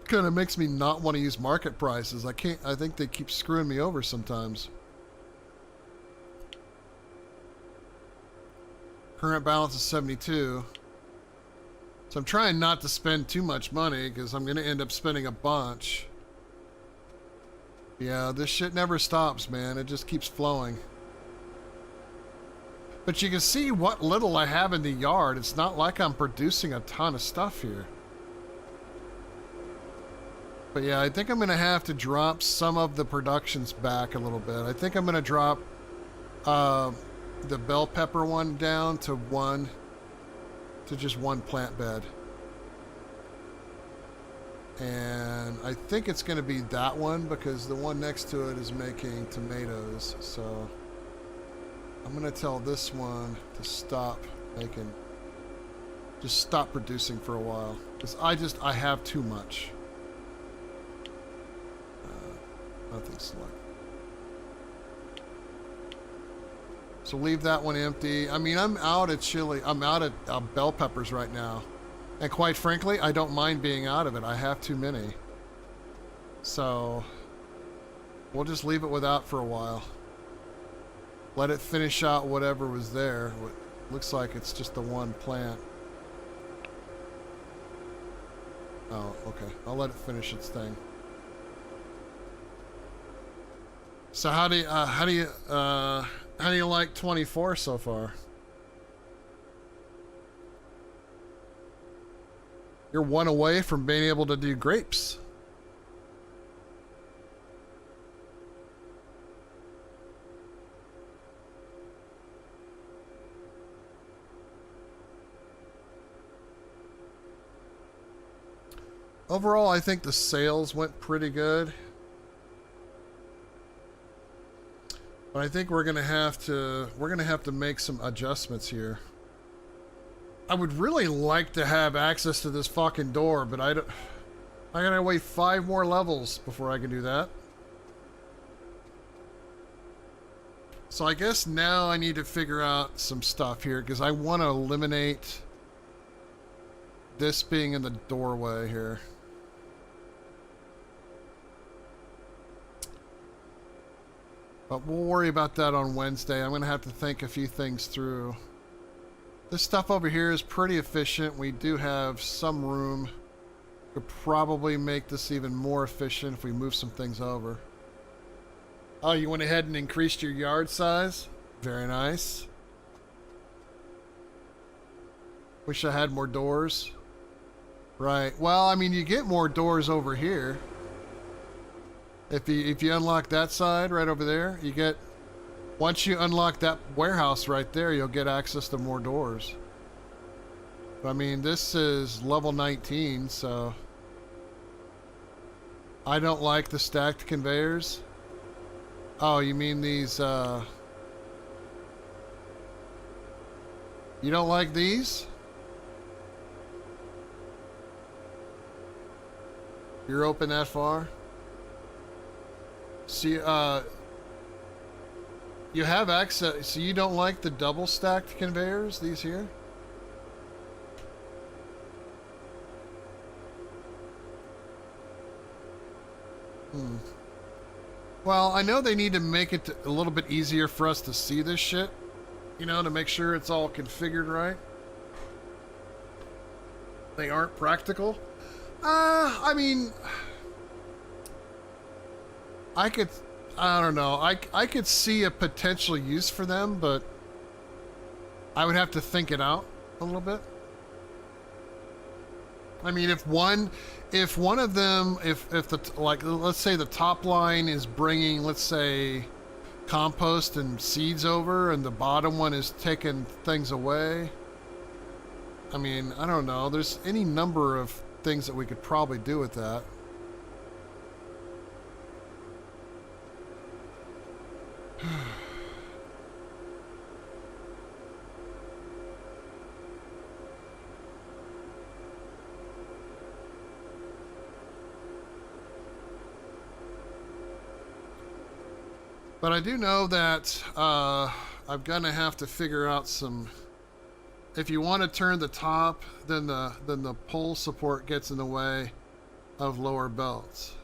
Kind of makes me not want to use market prices. I think they keep screwing me over sometimes. Current balance is 72. So I'm trying not to spend too much money because I'm going to end up spending a bunch. Yeah, this shit never stops, man. It just keeps flowing. But you can see what little I have in the yard. It's not like I'm producing a ton of stuff here. But yeah, I think I'm going to have to drop some of the productions back a little bit. I think I'm going to drop the bell pepper one down to just 1 plant bed. And I think it's going to be that one because the one next to it is making tomatoes. So I'm going to tell this one to stop making, just stop producing for a while because I have too much. Nothing select. So leave that one empty. I mean, I'm out at chili. I'm out at bell peppers right now. And quite frankly, I don't mind being out of it. I have too many. So we'll just leave it without for a while. Let it finish out whatever was there. What looks like it's just the 1 plant. Oh, okay. I'll let it finish its thing. So how do you like 24 so far? You're 1 away from being able to do grapes. Overall, I think the sales went pretty good. But I think we're gonna have to make some adjustments here. I would really like to have access to this fucking door, but I gotta wait 5 more levels before I can do that. So I guess now I need to figure out some stuff here because I want to eliminate this being in the doorway here. But we'll worry about that on Wednesday. I'm going to have to think a few things through. This stuff over here is pretty efficient. We do have some room. Could probably make this even more efficient if we move some things over. Oh, you went ahead and increased your yard size? Very nice. Wish I had more doors. Right. Well, I mean, you get more doors over here. If you unlock that side right over there, you get... Once you unlock that warehouse right there, you'll get access to more doors. I mean, this is level 19, so... I don't like the stacked conveyors. Oh, you mean these, You don't like these? You're open that far? See, you have access, so you don't like the double stacked conveyors, these here? Well, I know they need to make it a little bit easier for us to see this shit, you know, to make sure it's all configured right. They aren't practical. I mean, I don't know. I could see a potential use for them, but I would have to think it out a little bit. I mean, if one of them, if the, like, let's say the top line is bringing, let's say, compost and seeds over, and the bottom one is taking things away. I mean, I don't know. There's any number of things that we could probably do with that. But I do know that I'm gonna have to figure out some. If you want to turn the top, then the pole support gets in the way of lower belts.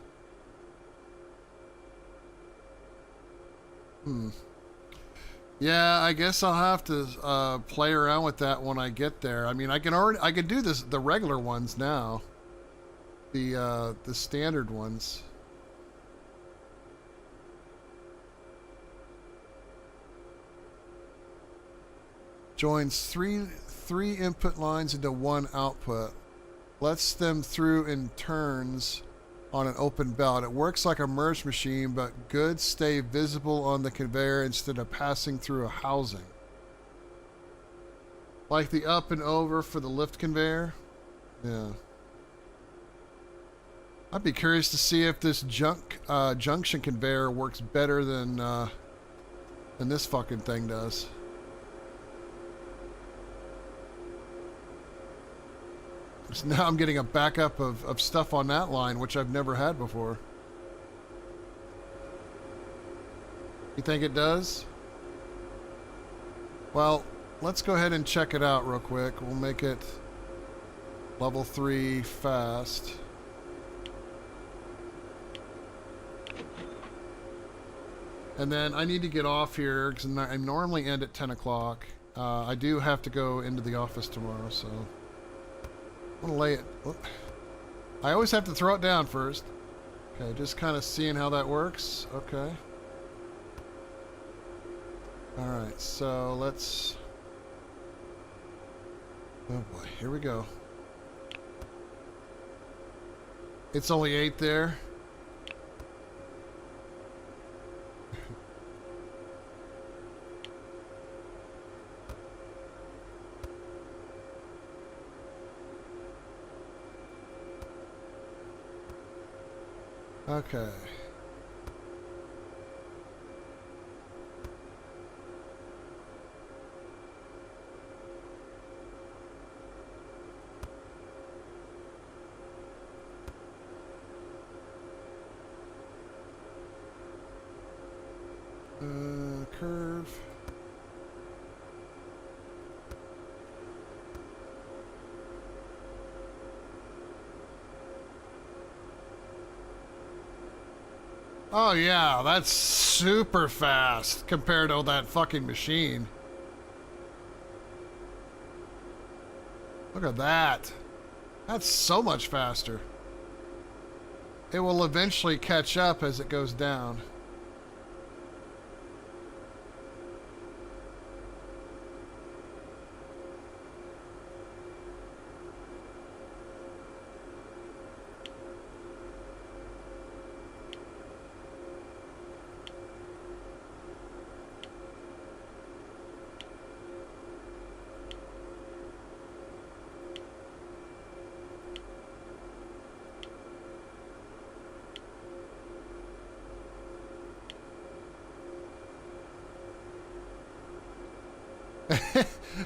Yeah, I guess I'll have to play around with that when I get there. I mean, I could do this the regular ones now, the standard ones. Joins three input lines into one output. Lets them through in turns on an open belt. It works like a merge machine, but goods stay visible on the conveyor instead of passing through a housing. Like the up and over for the lift conveyor? Yeah. I'd be curious to see if this junction conveyor works better than this fucking thing does. So now I'm getting a backup of stuff on that line, which I've never had before. You think it does? Well, let's go ahead and check it out real quick. We'll make it level 3 fast. And then I need to get off here because I normally end at 10 o'clock. I do have to go into the office tomorrow, so... I'm gonna lay it. I always have to throw it down first. Okay, just kind of seeing how that works. Okay. Alright, so let's... Oh boy, here we go. It's only 8 there. Okay. Curve. curve. Oh yeah, that's super fast compared to that fucking machine. Look at that. That's so much faster. It will eventually catch up as it goes down.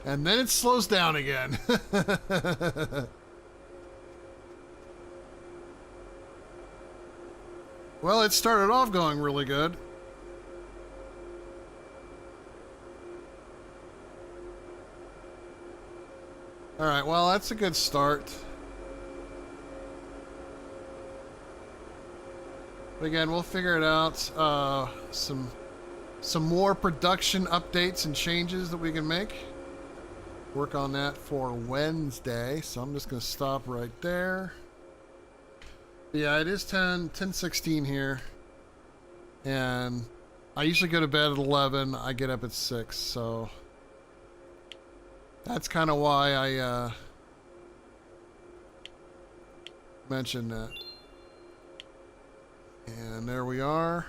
And then it slows down again. Well, it started off going really good. Alright, well, that's a good start. But again, we'll figure it out. Some more production updates and changes that we can make. Work on that for Wednesday. So I'm just going to stop right there. Yeah, it is 10:16 here. And I usually go to bed at 11. I get up at 6. So that's kind of why I mentioned that. And there we are.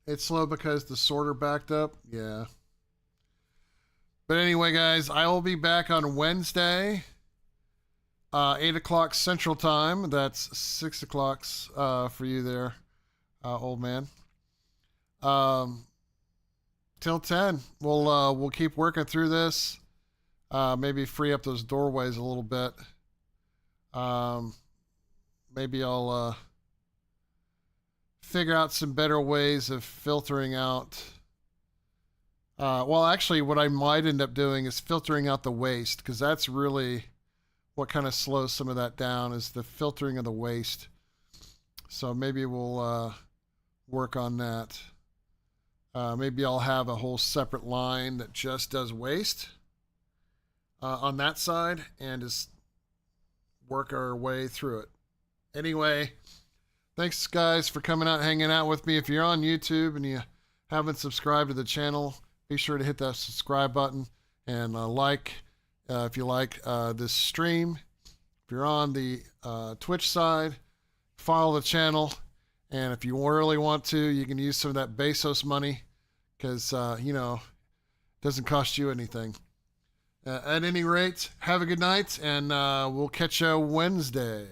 It's slow because the sorter backed up. Yeah. But anyway, guys, I will be back on Wednesday, 8 o'clock Central Time. That's 6 o'clock for you there, old man. Till 10. We'll keep working through this. Maybe free up those doorways a little bit. Maybe I'll figure out some better ways of filtering out. Well, actually, what I might end up doing is filtering out the waste, because that's really what kind of slows some of that down, is the filtering of the waste. So maybe we'll work on that. Maybe I'll have a whole separate line that just does waste on that side and just work our way through it. Anyway, thanks, guys, for coming out, hanging out with me. If you're on YouTube and you haven't subscribed to the channel, be sure to hit that subscribe button and like if you like this stream. If you're on the Twitch side, follow the channel. And if you really want to, you can use some of that Bezos money because, you know, it doesn't cost you anything. At any rate, have a good night, and we'll catch you Wednesday.